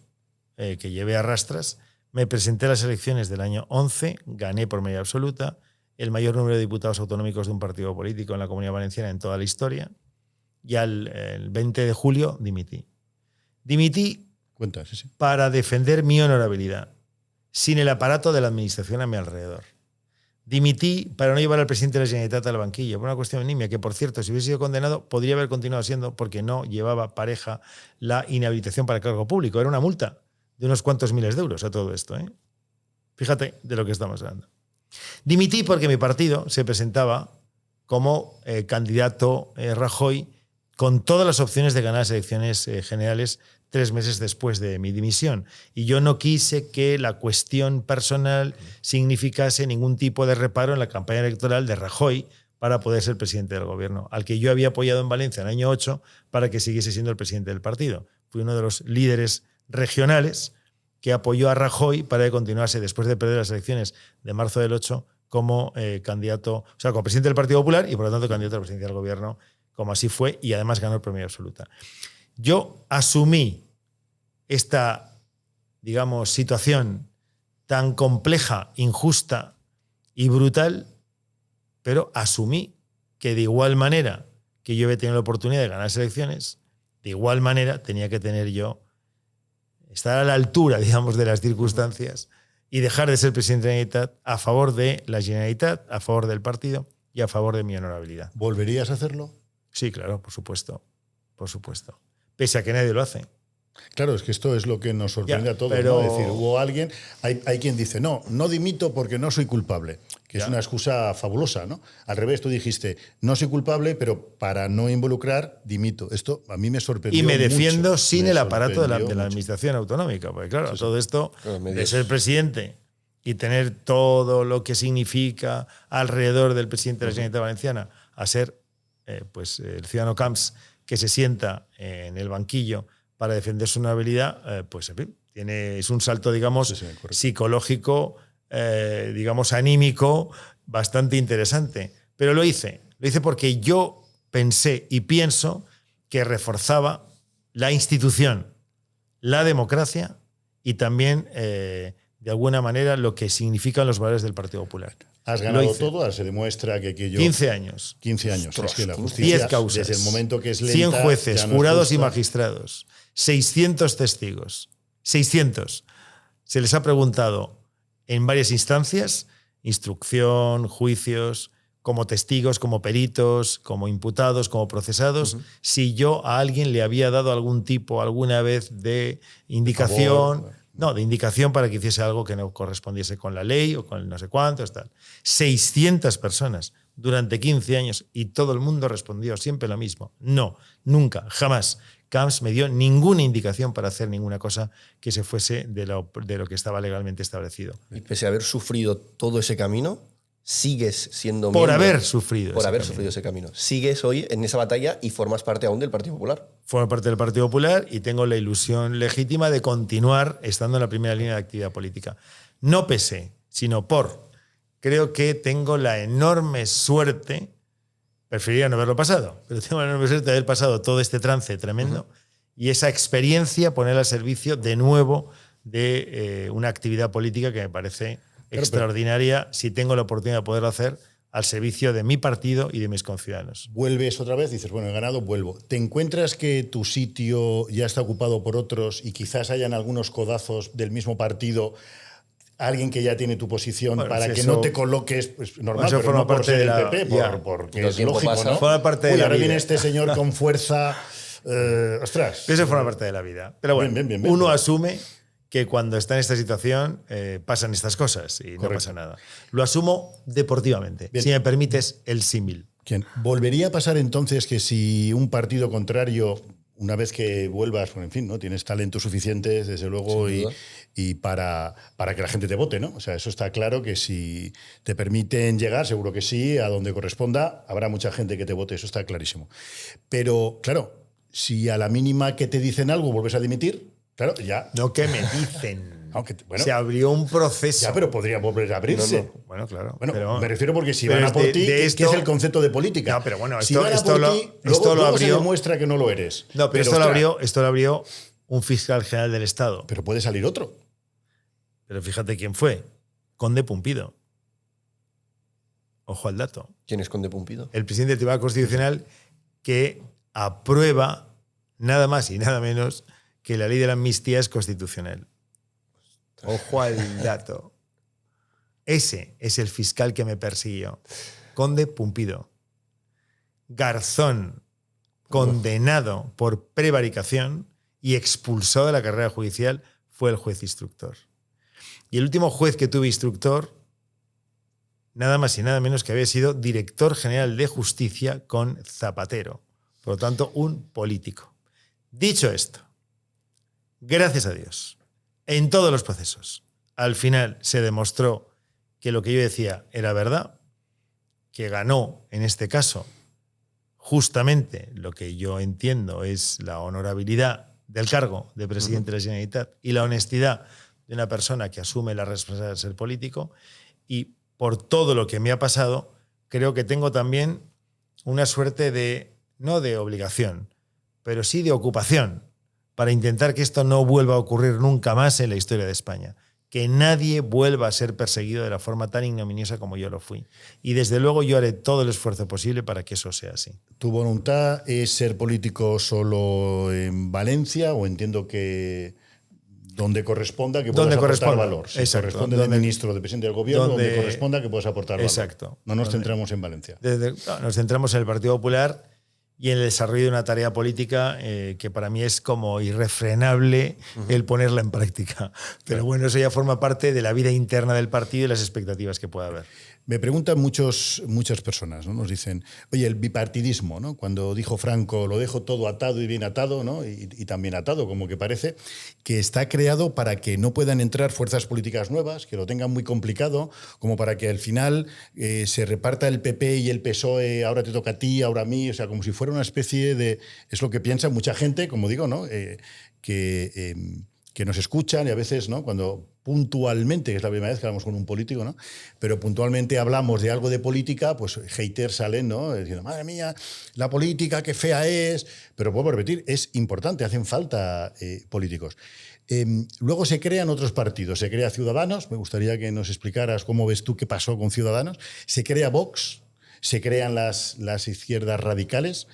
que llevé a rastras, me presenté a las elecciones del año 11, gané por mayoría absoluta, el mayor número de diputados autonómicos de un partido político en la Comunidad Valenciana en toda la historia, y el 20 de julio dimití. Dimití para defender mi honorabilidad, sin el aparato de la administración a mi alrededor. Dimití para no llevar al presidente de la Generalitat al banquillo, por una cuestión nimia, que por cierto, si hubiese sido condenado, podría haber continuado siendo, porque no llevaba pareja la inhabilitación para el cargo público. Era una multa de unos cuantos miles de euros a todo esto. Fíjate de lo que estamos hablando. Dimití porque mi partido se presentaba como candidato Rajoy con todas las opciones de ganar las elecciones generales 3 meses después de mi dimisión. Y yo no quise que la cuestión personal significase ningún tipo de reparo en la campaña electoral de Rajoy para poder ser presidente del gobierno, al que yo había apoyado en Valencia en el año 8 para que siguiese siendo el presidente del partido. Fui uno de los líderes regionales que apoyó a Rajoy para que continuase, después de perder las elecciones de marzo del 8, como candidato, o sea, como presidente del Partido Popular y por lo tanto candidato a la presidencia del gobierno, como así fue, y además ganó el premio absoluta. Yo asumí esta, digamos, situación tan compleja, injusta y brutal, pero asumí que de igual manera que yo había tenido la oportunidad de ganar las elecciones, de igual manera tenía que tener yo, estar a la altura, digamos, de las circunstancias y dejar de ser presidente de la Generalitat a favor de la Generalitat, a favor del partido y a favor de mi honorabilidad. ¿Volverías a hacerlo? Sí, claro, por supuesto. Por supuesto. Pese a que nadie lo hace. Claro, es que esto es lo que nos sorprende a todos, pero... ¿no? Es decir, hubo alguien, hay quien dice, no dimito porque no soy culpable, que es una excusa fabulosa, ¿no? Al revés, tú dijiste, no soy culpable, pero para no involucrar, dimito. Esto a mí me sorprendió mucho. Y me defiendo mucho. sin el aparato de la administración autonómica, porque claro, sí, todo esto de ser presidente y tener todo lo que significa alrededor del presidente de la Generalitat Valenciana a ser pues el ciudadano Camps que se sienta en el banquillo para defender su honorabilidad, pues en fin, es un salto, digamos, psicológico, digamos, anímico, bastante interesante. Pero lo hice porque yo pensé y pienso que reforzaba la institución, la democracia y también, de alguna manera, lo que significan los valores del Partido Popular. Has ganado todo, se demuestra que yo... 15 años. 15 años. Es que la justicia, 10 causas. desde el momento que es lenta... 100 jueces, no jurados y magistrados. 600 testigos. 600. Se les ha preguntado en varias instancias, instrucción, juicios, como testigos, como peritos, como imputados, como procesados, si yo a alguien le había dado algún tipo, alguna vez, de indicación... No, de indicación para que hiciese algo que no correspondiese con la ley o con el no sé cuántos, tal. 600 personas durante 15 años y todo el mundo respondió siempre lo mismo. No, nunca, jamás. Camps me dio ninguna indicación para hacer ninguna cosa que se fuese de lo que estaba legalmente establecido. Y pese a haber sufrido todo ese camino, sigues siendo por miembro, haber sufrido ese camino. Sigues hoy en esa batalla y formas parte aún del Partido Popular. Formo parte del Partido Popular y tengo la ilusión legítima de continuar estando en la primera línea de actividad política. No pese, sino por. Creo que tengo la enorme suerte, preferiría no haberlo pasado, pero tengo la enorme suerte de haber pasado todo este trance tremendo y esa experiencia poner al servicio de nuevo de una actividad política que me parece extraordinaria si tengo la oportunidad de poderlo hacer al servicio de mi partido y de mis conciudadanos. Vuelves otra vez, dices, bueno, he ganado, vuelvo. ¿Te encuentras que tu sitio ya está ocupado por otros y quizás hayan algunos codazos del mismo partido, alguien que ya tiene tu posición, para que no te coloques, pues normal, eso pero no por ser el PP, porque es lógico, pasa, ¿no? Forma parte de la ahora vida. Viene este señor con fuerza, ostras. Eso forma parte de la vida. Pero bueno, bien, uno asume que cuando está en esta situación pasan estas cosas y no pasa nada. Lo asumo deportivamente, si me permites el símil. ¿Volvería a pasar entonces que si un partido contrario, una vez que vuelvas, bueno, en fin, ¿no? Tienes talento suficiente, desde luego, y para que la gente te vote, ¿no? O sea, eso está claro que si te permiten llegar, seguro que sí, a donde corresponda, habrá mucha gente que te vote, eso está clarísimo. Pero, claro, si a la mínima que te dicen algo vuelves a dimitir, claro, ya. No que me dicen. Aunque, bueno, se abrió un proceso. Ya, pero podría volver a abrirse. No. Bueno, claro. Bueno, pero, me refiero porque si van a por ti, ¿qué es el concepto de política? No, pero bueno, si van a por ti, luego se demuestra que no lo eres. No, pero esto lo abrió un fiscal general del Estado. Pero puede salir otro. Pero fíjate quién fue. Conde Pumpido. Ojo al dato. ¿Quién es Conde Pumpido? El presidente del Tribunal Constitucional que aprueba nada más y nada menos que la ley de la amnistía es constitucional. Ojo al dato. Ese es el fiscal que me persiguió. Conde Pumpido. Garzón, condenado por prevaricación y expulsado de la carrera judicial, fue el juez instructor. Y el último juez que tuve instructor nada más y nada menos que había sido director general de Justicia con Zapatero. Por lo tanto, un político. Dicho esto, gracias a Dios, en todos los procesos, al final se demostró que lo que yo decía era verdad, que ganó, en este caso, justamente lo que yo entiendo es la honorabilidad del cargo de presidente de la Generalitat y la honestidad de una persona que asume la responsabilidad de ser político. Y por todo lo que me ha pasado, creo que tengo también una suerte de, no de obligación, pero sí de ocupación, para intentar que esto no vuelva a ocurrir nunca más en la historia de España. Que nadie vuelva a ser perseguido de la forma tan ignominiosa como yo lo fui. Y desde luego yo haré todo el esfuerzo posible para que eso sea así. ¿Tu voluntad es ser político solo en Valencia o entiendo que donde corresponda que puedas aportar valor? Si corresponde de ministro, de presidente del gobierno, donde corresponda que puedas aportar valor. Exacto. No nos centramos en Valencia. Nos centramos en el Partido Popular y en el desarrollo de una tarea política que para mí es como irrefrenable el ponerla en práctica. Pero bueno, eso ya forma parte de la vida interna del partido y las expectativas que pueda haber. Me preguntan muchas personas, ¿no? Nos dicen, oye, el bipartidismo, ¿no? Cuando dijo Franco, lo dejo todo atado y bien atado, ¿no? Y también atado, como que parece, que está creado para que no puedan entrar fuerzas políticas nuevas, que lo tengan muy complicado, como para que al final se reparta el PP y el PSOE, ahora te toca a ti, ahora a mí, o sea, como si fuera una especie de... Es lo que piensa mucha gente, como digo, ¿no? Que nos escuchan y a veces, ¿no? Cuando puntualmente, que es la primera vez que hablamos con un político, ¿no? Pero puntualmente hablamos de algo de política, pues haters salen, ¿no? Diciendo, madre mía, la política, qué fea es. Pero puedo repetir, es importante, hacen falta políticos. Luego se crean otros partidos. Se crea Ciudadanos, me gustaría que nos explicaras cómo ves tú qué pasó con Ciudadanos. Se crea Vox, se crean las izquierdas radicales.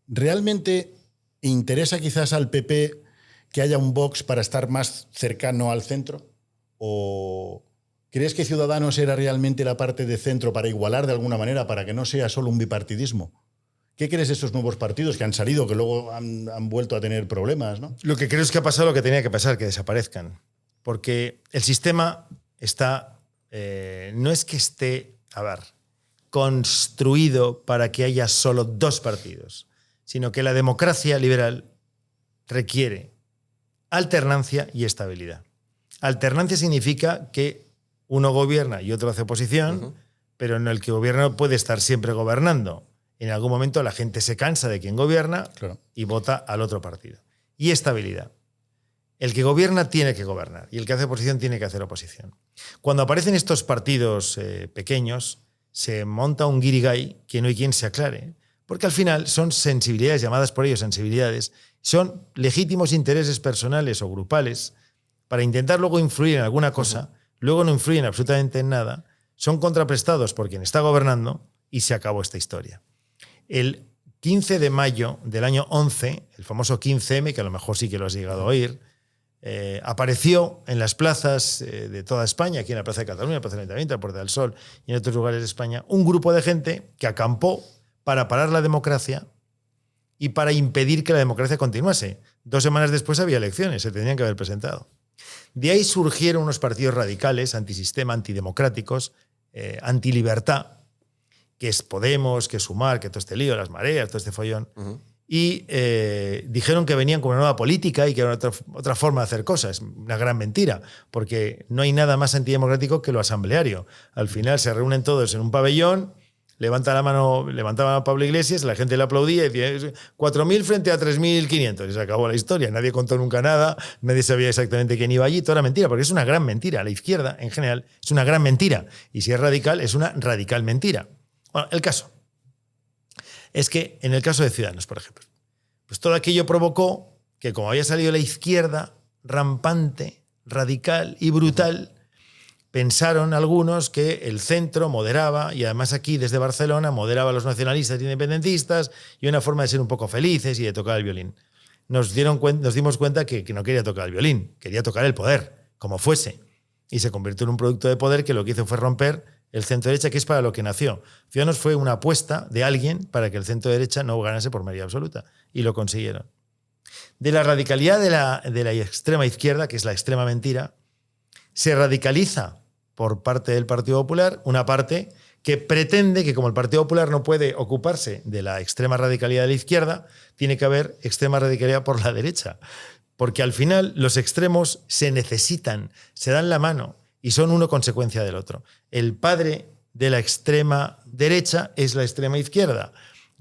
¿Realmente interesa quizás al PP que haya un Vox para estar más cercano al centro? ¿O crees que Ciudadanos era realmente la parte de centro para igualar de alguna manera, para que no sea solo un bipartidismo? ¿Qué crees de estos nuevos partidos que han salido, que luego han vuelto a tener problemas, ¿no? Lo que creo es que ha pasado lo que tenía que pasar, que desaparezcan. Porque el sistema está... no es que esté, construido para que haya solo dos partidos, sino que la democracia liberal requiere alternancia y estabilidad. Alternancia significa que uno gobierna y otro hace oposición, pero en el que gobierna no puede estar siempre gobernando. En algún momento la gente se cansa de quien gobierna y vota al otro partido. Y estabilidad. El que gobierna tiene que gobernar y el que hace oposición tiene que hacer oposición. Cuando aparecen estos partidos pequeños, se monta un guirigay que no hay quien se aclare, porque al final son sensibilidades, llamadas por ellos sensibilidades, son legítimos intereses personales o grupales para intentar luego influir en alguna cosa, luego no influyen absolutamente en nada, son contraprestados por quien está gobernando y se acabó esta historia. El 15 de mayo del año 11, el famoso 15M, que a lo mejor sí que lo has llegado a oír, apareció en las plazas de toda España, aquí en la Plaza de Cataluña, la Plaza del Ayuntamiento, la Puerta del Sol y en otros lugares de España, un grupo de gente que acampó para parar la democracia y para impedir que la democracia continuase. 2 semanas después había elecciones, se tenían que haber presentado. De ahí surgieron unos partidos radicales, antisistema, antidemocráticos, antilibertad, que es Podemos, que es Sumar, que todo este lío, las mareas, todo este follón. Y dijeron que venían con una nueva política y que era otra forma de hacer cosas. Una gran mentira, porque no hay nada más antidemocrático que lo asambleario. Al final se reúnen todos en un pabellón, levantaba la mano Pablo Iglesias, la gente le aplaudía y decía 4.000 frente a 3.500. Y se acabó la historia. Nadie contó nunca nada, nadie sabía exactamente quién iba allí. Todo era mentira, porque es una gran mentira. La izquierda, en general, es una gran mentira. Y si es radical, es una radical mentira. Bueno, el caso es que en el caso de Ciudadanos, por ejemplo, pues todo aquello provocó que, como había salido la izquierda rampante, radical y brutal, pensaron algunos que el centro moderaba, y además aquí desde Barcelona moderaba a los nacionalistas e independentistas, y una forma de ser un poco felices y de tocar el violín. Nos dimos cuenta que no quería tocar el violín, quería tocar el poder, como fuese. Y se convirtió en un producto de poder que lo que hizo fue romper el centro-derecha, que es para lo que nació. Ciudadanos fue una apuesta de alguien para que el centro-derecha no ganase por mayoría absoluta. Y lo consiguieron. De la radicalidad de la extrema izquierda, que es la extrema mentira, se radicaliza por parte del Partido Popular, una parte que pretende que como el Partido Popular no puede ocuparse de la extrema radicalidad de la izquierda, tiene que haber extrema radicalidad por la derecha. Porque al final los extremos se necesitan, se dan la mano y son uno consecuencia del otro. El padre de la extrema derecha es la extrema izquierda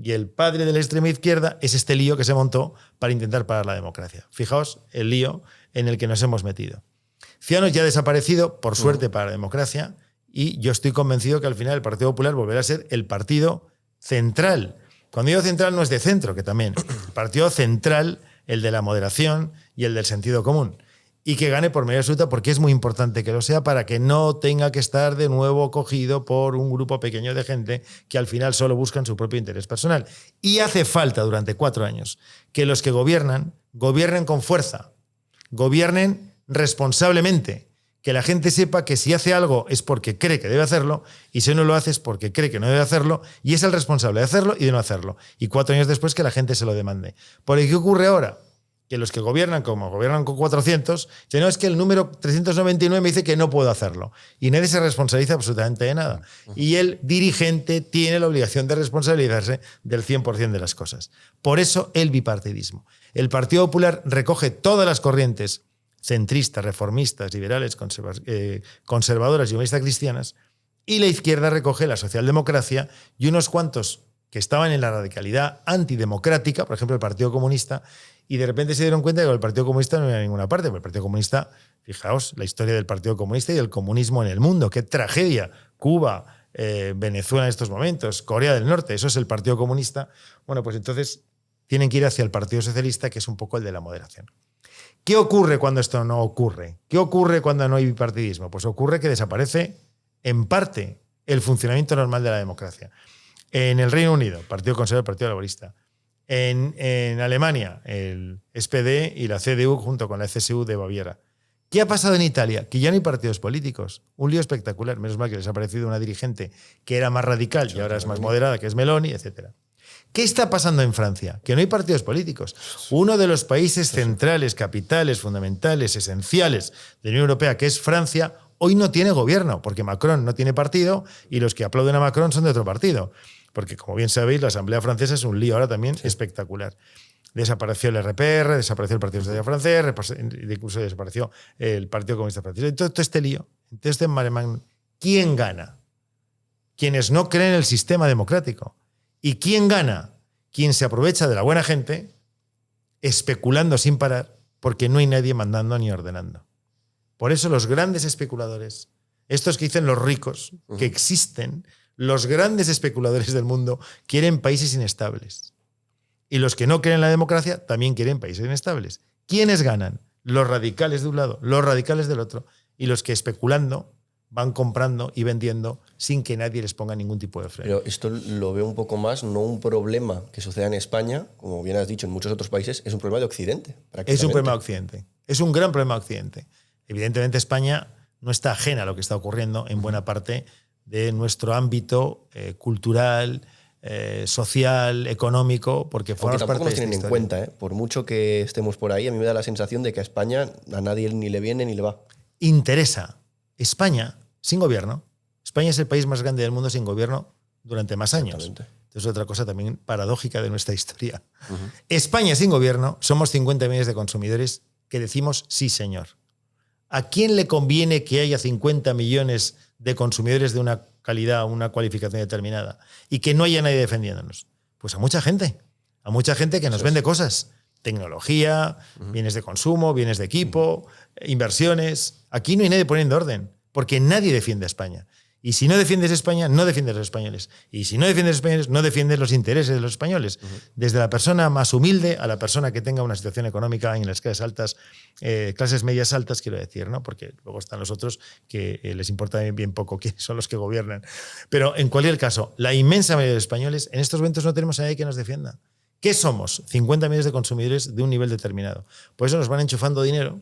y el padre de la extrema izquierda es este lío que se montó para intentar parar la democracia. Fijaos el lío en el que nos hemos metido. Ciudadanos ya ha desaparecido, por suerte para la democracia, y yo estoy convencido que al final el Partido Popular volverá a ser el partido central. Cuando digo central no es de centro, que también. El partido central, el de la moderación y el del sentido común. Y que gane por mayoría absoluta, porque es muy importante que lo sea para que no tenga que estar de nuevo cogido por un grupo pequeño de gente que al final solo buscan su propio interés personal. Y hace falta durante 4 años que los que gobiernen con fuerza, gobiernen responsablemente, que la gente sepa que si hace algo es porque cree que debe hacerlo y si no lo hace es porque cree que no debe hacerlo y es el responsable de hacerlo y de no hacerlo. Y 4 años después que la gente se lo demande. ¿Por qué ocurre ahora? Que los que gobiernan como gobiernan con 400, no, es que el número 399 me dice que no puedo hacerlo. Y nadie se responsabiliza absolutamente de nada. Y el dirigente tiene la obligación de responsabilizarse del 100% de las cosas. Por eso el bipartidismo. El Partido Popular recoge todas las corrientes centristas, reformistas, liberales, conservadoras y humanistas cristianas, y la izquierda recoge la socialdemocracia y unos cuantos que estaban en la radicalidad antidemocrática, por ejemplo el Partido Comunista, y de repente se dieron cuenta de que el Partido Comunista no iba a ninguna parte, porque el Partido Comunista, fijaos, la historia del Partido Comunista y del comunismo en el mundo, qué tragedia, Cuba, Venezuela en estos momentos, Corea del Norte, eso es el Partido Comunista. Bueno, pues entonces tienen que ir hacia el Partido Socialista, que es un poco el de la moderación. ¿Qué ocurre cuando esto no ocurre? ¿Qué ocurre cuando no hay bipartidismo? Pues ocurre que desaparece en parte el funcionamiento normal de la democracia. En el Reino Unido, Partido Conservador, Partido Laborista. En Alemania, el SPD y la CDU junto con la CSU de Baviera. ¿Qué ha pasado en Italia? Que ya no hay partidos políticos. Un lío espectacular. Menos mal que les ha aparecido una dirigente que era más radical y ahora es más moderada, que es Meloni, etc. ¿Qué está pasando en Francia? Que no hay partidos políticos. Uno de los países centrales, capitales, fundamentales, esenciales de la Unión Europea, que es Francia, hoy no tiene gobierno, porque Macron no tiene partido y los que aplauden a Macron son de otro partido. Porque, como bien sabéis, la Asamblea Francesa es un lío ahora también espectacular. Desapareció el RPR, desapareció el Partido Social francés, incluso desapareció el Partido Comunista francés. Entonces, todo este lío, entonces este mare magnum, ¿quién gana? Quienes no creen en el sistema democrático. ¿Y quién gana? Quien se aprovecha de la buena gente, especulando sin parar, porque no hay nadie mandando ni ordenando. Por eso los grandes especuladores, estos que dicen los ricos, que existen, los grandes especuladores del mundo quieren países inestables. Y los que no creen en la democracia también quieren países inestables. ¿Quiénes ganan? Los radicales de un lado, los radicales del otro. Y los que especulando van comprando y vendiendo sin que nadie les ponga ningún tipo de freno. Pero esto lo veo un poco más, no un problema que suceda en España, como bien has dicho, en muchos otros países, es un problema de Occidente. Es un problema de Occidente. Es un gran problema de Occidente. Evidentemente España no está ajena a lo que está ocurriendo en buena parte de nuestro ámbito cultural, social, económico, porque formamos parte de esta historia. Tampoco nos tienen en cuenta, ¿eh? Por mucho que estemos por ahí, a mí me da la sensación de que a España a nadie ni le viene ni le va. Interesa. España sin gobierno. España es el país más grande del mundo sin gobierno durante más años. Esto es otra cosa también paradójica de nuestra historia. España sin gobierno, somos 50 millones de consumidores que decimos sí, señor. ¿A quién le conviene que haya 50 millones de consumidores de una calidad, una cualificación determinada y que no haya nadie defendiéndonos? Pues a mucha gente que nos vende cosas. Tecnología, bienes de consumo, bienes de equipo, inversiones. Aquí no hay nadie poniendo orden, porque nadie defiende a España. Y si no defiendes a España, no defiendes a los españoles. Y si no defiendes a los españoles, no defiendes los intereses de los españoles. Desde la persona más humilde a la persona que tenga una situación económica en las clases altas, clases medias altas, quiero decir, ¿no? Porque luego están los otros que les importa bien poco quiénes son los que gobiernan. Pero en cualquier caso, la inmensa mayoría de los españoles, en estos momentos no tenemos a nadie que nos defienda. ¿Qué somos? 50 millones de consumidores de un nivel determinado. Por eso nos van enchufando dinero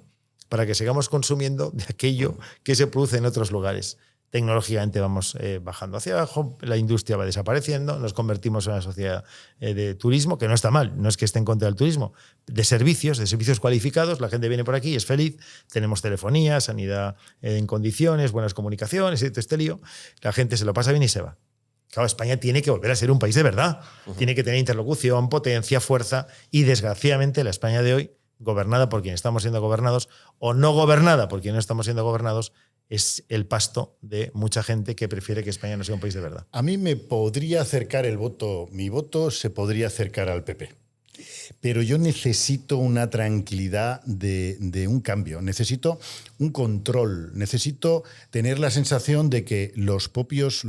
para que sigamos consumiendo de aquello que se produce en otros lugares. Tecnológicamente vamos bajando hacia abajo, la industria va desapareciendo, nos convertimos en una sociedad de turismo, que no está mal, no es que esté en contra del turismo, de servicios cualificados, la gente viene por aquí, es feliz, tenemos telefonía, sanidad en condiciones, buenas comunicaciones, y todo este lío, la gente se lo pasa bien y se va. Claro, España tiene que volver a ser un país de verdad, tiene que tener interlocución, potencia, fuerza, y desgraciadamente la España de hoy, gobernada por quien estamos siendo gobernados o no gobernada por quien no estamos siendo gobernados, es el pasto de mucha gente que prefiere que España no sea un país de verdad. A mí me podría acercar el voto, mi voto se podría acercar al PP. Pero yo necesito una tranquilidad de un cambio, necesito un control, necesito tener la sensación de que los propios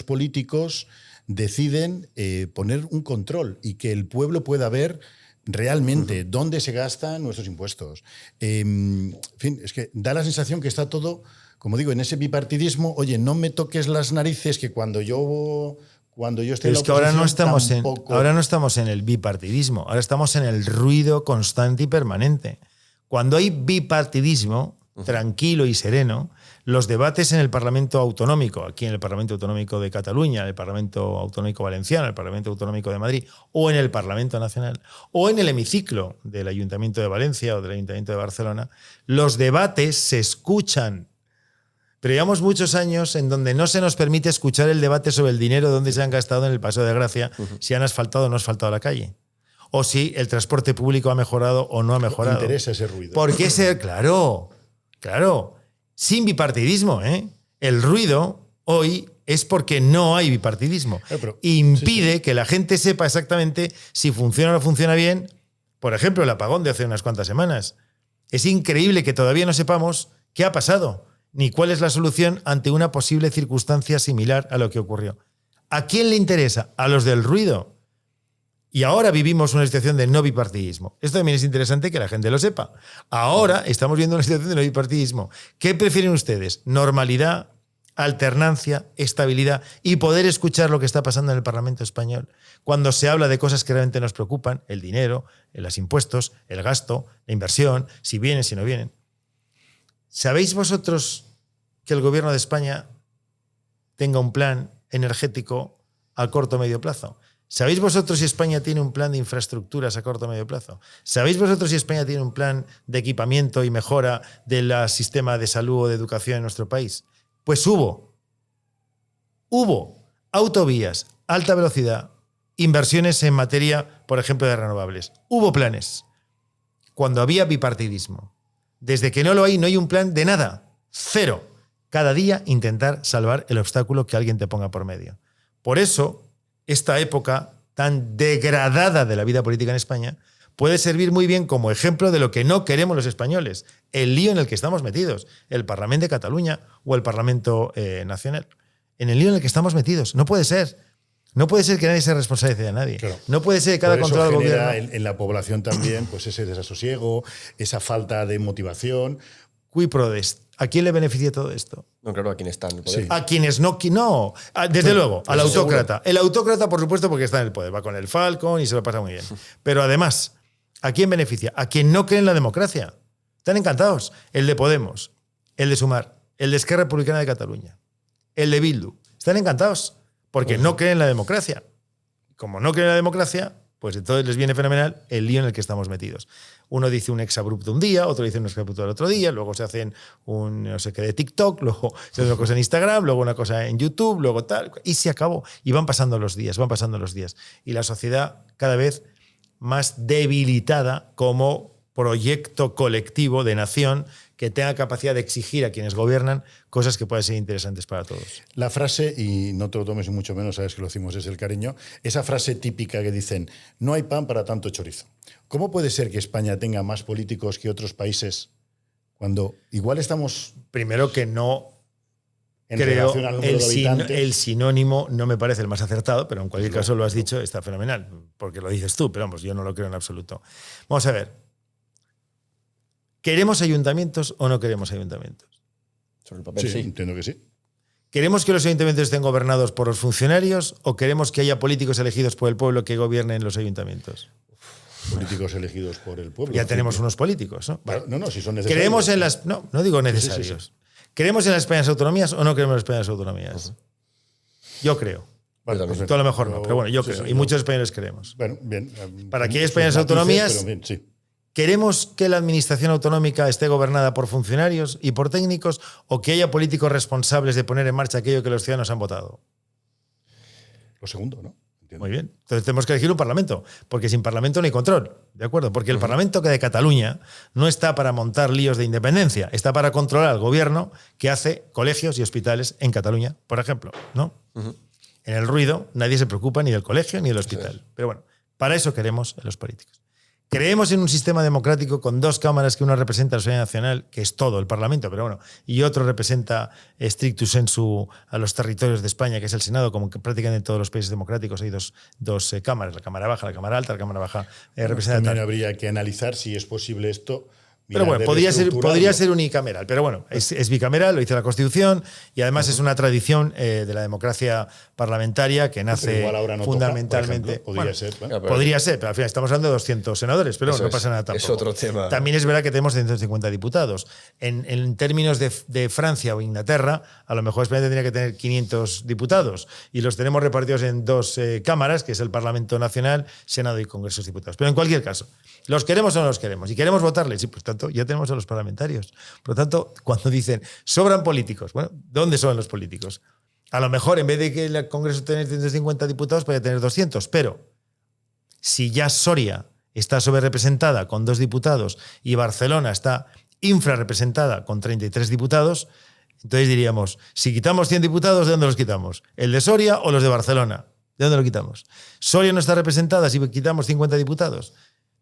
políticos deciden poner un control y que el pueblo pueda ver realmente dónde se gastan nuestros impuestos. En fin, es que da la sensación que está todo, como digo, en ese bipartidismo. Oye, no me toques las narices, que cuando yo esté en la oposición, que ahora no estamos en el bipartidismo, ahora estamos en el ruido constante y permanente. Cuando hay bipartidismo tranquilo y sereno, los debates en el Parlamento Autonómico, aquí en el Parlamento Autonómico de Cataluña, en el Parlamento Autonómico Valenciano, en el Parlamento Autonómico de Madrid, o en el Parlamento Nacional, o en el hemiciclo del Ayuntamiento de Valencia o del Ayuntamiento de Barcelona, los debates se escuchan. Pero llevamos muchos años en donde no se nos permite escuchar el debate sobre el dinero, dónde se han gastado en el Paseo de Gracia, si han asfaltado o no asfaltado la calle, o si el transporte público ha mejorado o no ha mejorado. Me interesa ese ruido. Porque claro, sin bipartidismo, ¿eh? El ruido hoy es porque no hay bipartidismo. Impide que la gente sepa exactamente si funciona o no funciona bien. Por ejemplo, el apagón de hace unas cuantas semanas. Es increíble que todavía no sepamos qué ha pasado, ni cuál es la solución ante una posible circunstancia similar a lo que ocurrió. ¿A quién le interesa? A los del ruido. Y ahora vivimos una situación de no bipartidismo. Esto también es interesante que la gente lo sepa. Ahora estamos viendo una situación de no bipartidismo. ¿Qué prefieren ustedes? Normalidad, alternancia, estabilidad y poder escuchar lo que está pasando en el Parlamento español. Cuando se habla de cosas que realmente nos preocupan, el dinero, los impuestos, el gasto, la inversión, si vienen, si no vienen. ¿Sabéis vosotros que el gobierno de España tenga un plan energético a corto o medio plazo? ¿Sabéis vosotros si España tiene un plan de infraestructuras a corto o medio plazo? ¿Sabéis vosotros si España tiene un plan de equipamiento y mejora del sistema de salud o de educación en nuestro país? Pues hubo autovías, alta velocidad, inversiones en materia, por ejemplo, de renovables. Hubo planes cuando había bipartidismo. Desde que no lo hay, no hay un plan de nada. Cero. Cada día intentar salvar el obstáculo que alguien te ponga por medio. Por eso, esta época tan degradada de la vida política en España puede servir muy bien como ejemplo de lo que no queremos los españoles, el lío en el que estamos metidos, el Parlamento de Cataluña o el Parlamento Nacional. En el lío en el que estamos metidos. No puede ser. No puede ser que nadie se responsabilice de nadie. Claro. No puede ser que cada control del gobierno... en la población también pues ese desasosiego, esa falta de motivación. Cui prodest. ¿A quién le beneficia todo esto? No, claro, a quienes están en el poder. Sí. A quienes no. Desde luego, al autócrata. Seguro. El autócrata, por supuesto, porque está en el poder. Va con el Falcon y se lo pasa muy bien. Pero además, ¿a quién beneficia? A quien no cree en la democracia. Están encantados. El de Podemos, el de Sumar, el de Esquerra Republicana de Cataluña, el de Bildu. Están encantados porque no creen en la democracia. Como no creen en la democracia, pues entonces les viene fenomenal el lío en el que estamos metidos. Uno dice un exabrupto un día, otro dice un exabrupto el otro día, luego se hacen un no sé qué de TikTok, luego se hace una cosa en Instagram, luego una cosa en YouTube, luego tal, y se acabó. Y van pasando los días. Y la sociedad cada vez más debilitada como proyecto colectivo de nación que tenga capacidad de exigir a quienes gobiernan cosas que puedan ser interesantes para todos. La frase, y no te lo tomes mucho menos, sabes que lo decimos desde el cariño, esa frase típica que dicen, no hay pan para tanto chorizo. ¿Cómo puede ser que España tenga más políticos que otros países cuando igual estamos... Primero que no creo, el sinónimo no me parece el más acertado, pero en cualquier caso lo has dicho, está fenomenal, porque lo dices tú, pero vamos, yo no lo creo en absoluto. Vamos a ver. ¿Queremos ayuntamientos o no queremos ayuntamientos? Sobre el papel, sí. Entiendo que sí. ¿Queremos que los ayuntamientos estén gobernados por los funcionarios o queremos que haya políticos elegidos por el pueblo que gobiernen los ayuntamientos? Políticos elegidos por el pueblo. Ya tenemos unos políticos, ¿no? Vale. No, si son necesarios. Creemos en las... No digo necesarios. Sí. ¿Queremos en las Españas autonomías o no queremos en las Españas autonomías? Yo creo. Vale, Tú a lo mejor no, pero bueno, yo creo. Y muchos españoles queremos. Bueno, bien. Para que haya Españas autonomías, bien, sí. ¿Queremos que la administración autonómica esté gobernada por funcionarios y por técnicos o que haya políticos responsables de poner en marcha aquello que los ciudadanos han votado? Lo segundo, ¿no? Entiendo. Muy bien. Entonces tenemos que elegir un parlamento, porque sin parlamento no hay control, ¿de acuerdo? Porque el parlamento de Cataluña no está para montar líos de independencia, está para controlar al gobierno que hace colegios y hospitales en Cataluña, por ejemplo, ¿no? En el ruido nadie se preocupa ni del colegio ni del hospital. Pero bueno, para eso queremos a los políticos. Creemos en un sistema democrático con 2 cámaras, que una representa a la soberanía nacional, que es todo el Parlamento, pero bueno, y otro representa stricto sensu a los territorios de España, que es el Senado, como que prácticamente en todos los países democráticos hay dos cámaras, la Cámara Baja, la Cámara Alta, la Cámara Baja representa. También habría que analizar si es posible esto. Pero bueno, podría ser unicameral, pero bueno, es bicameral, lo dice la Constitución, y además es una tradición de la democracia parlamentaria que nace igual ahora no fundamentalmente. Toca, podría ser, ¿no? Podría ser, pero al final estamos hablando de 200 senadores, pero no pasa nada tampoco. Es otro tema. También es verdad que tenemos 150 diputados. En términos de Francia o Inglaterra, a lo mejor España tendría que tener 500 diputados, y los tenemos repartidos en 2 cámaras, que es el Parlamento Nacional, Senado y Congreso de Diputados. Pero en cualquier caso, ¿los queremos o no los queremos? ¿Y queremos votarles? Sí, pues tanto, ya tenemos a los parlamentarios. Por lo tanto, cuando dicen, sobran políticos, bueno, ¿dónde son los políticos? A lo mejor, en vez de que el Congreso tenga 150 diputados, podría tener 200, pero si ya Soria está sobrerepresentada con 2 diputados y Barcelona está infrarrepresentada con 33 diputados, entonces diríamos, si quitamos 100 diputados, ¿de dónde los quitamos? ¿El de Soria o los de Barcelona? ¿De dónde lo quitamos? Soria no está representada si quitamos 50 diputados.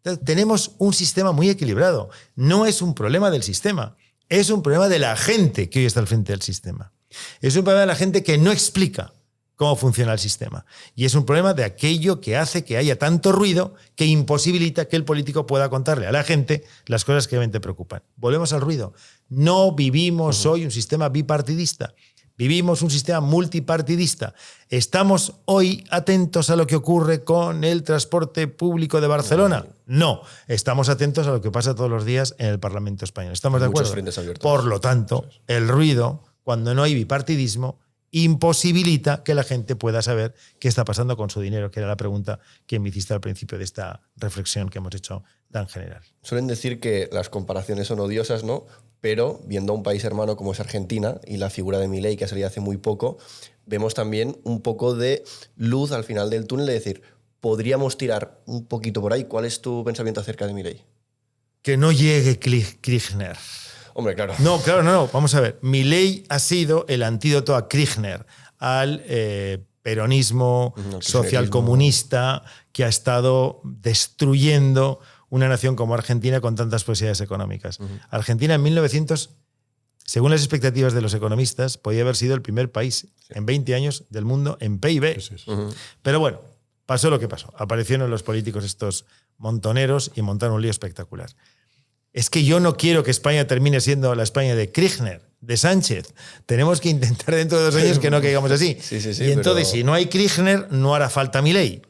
Entonces, tenemos un sistema muy equilibrado. No es un problema del sistema, es un problema de la gente que hoy está al frente del sistema. Es un problema de la gente que no explica cómo funciona el sistema. Y es un problema de aquello que hace que haya tanto ruido que imposibilita que el político pueda contarle a la gente las cosas que realmente preocupan. Volvemos al ruido. No vivimos hoy un sistema bipartidista. Vivimos un sistema multipartidista. ¿Estamos hoy atentos a lo que ocurre con el transporte público de Barcelona? No. Estamos atentos a lo que pasa todos los días en el Parlamento español. ¿Estamos de acuerdo? Por lo tanto, el ruido, cuando no hay bipartidismo, imposibilita que la gente pueda saber qué está pasando con su dinero, que era la pregunta que me hiciste al principio de esta reflexión que hemos hecho tan general. Suelen decir que las comparaciones son odiosas, ¿no? Pero viendo a un país hermano como es Argentina y la figura de Milei, que ha salido hace muy poco, vemos también un poco de luz al final del túnel, de decir, podríamos tirar un poquito por ahí. ¿Cuál es tu pensamiento acerca de Milei? Que no llegue Kirchner. Hombre, claro. No, claro, no. Vamos a ver. Milei ha sido el antídoto a Kirchner, al peronismo socialcomunista que ha estado destruyendo una nación como Argentina con tantas posibilidades económicas. Argentina en 1900, según las expectativas de los economistas, podía haber sido el primer país en 20 años del mundo en PIB. Pero bueno, pasó lo que pasó. Aparecieron los políticos estos montoneros y montaron un lío espectacular. Es que yo no quiero que España termine siendo la España de Kirchner, de Sánchez. Tenemos que intentar dentro de 2 años que no caigamos así. Y entonces, si no hay Kirchner, no hará falta Milei.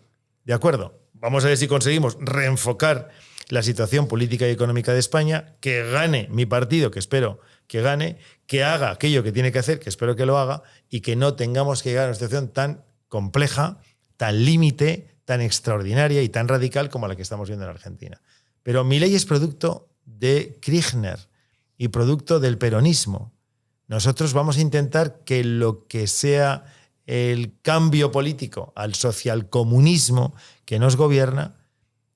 ¿De acuerdo? Vamos a ver si conseguimos reenfocar la situación política y económica de España, que gane mi partido, que espero que gane, que haga aquello que tiene que hacer, que espero que lo haga, y que no tengamos que llegar a una situación tan compleja, tan límite, tan extraordinaria y tan radical como la que estamos viendo en Argentina. Pero Milei es producto de Kirchner y producto del peronismo. Nosotros vamos a intentar que lo que sea el cambio político al socialcomunismo que nos gobierna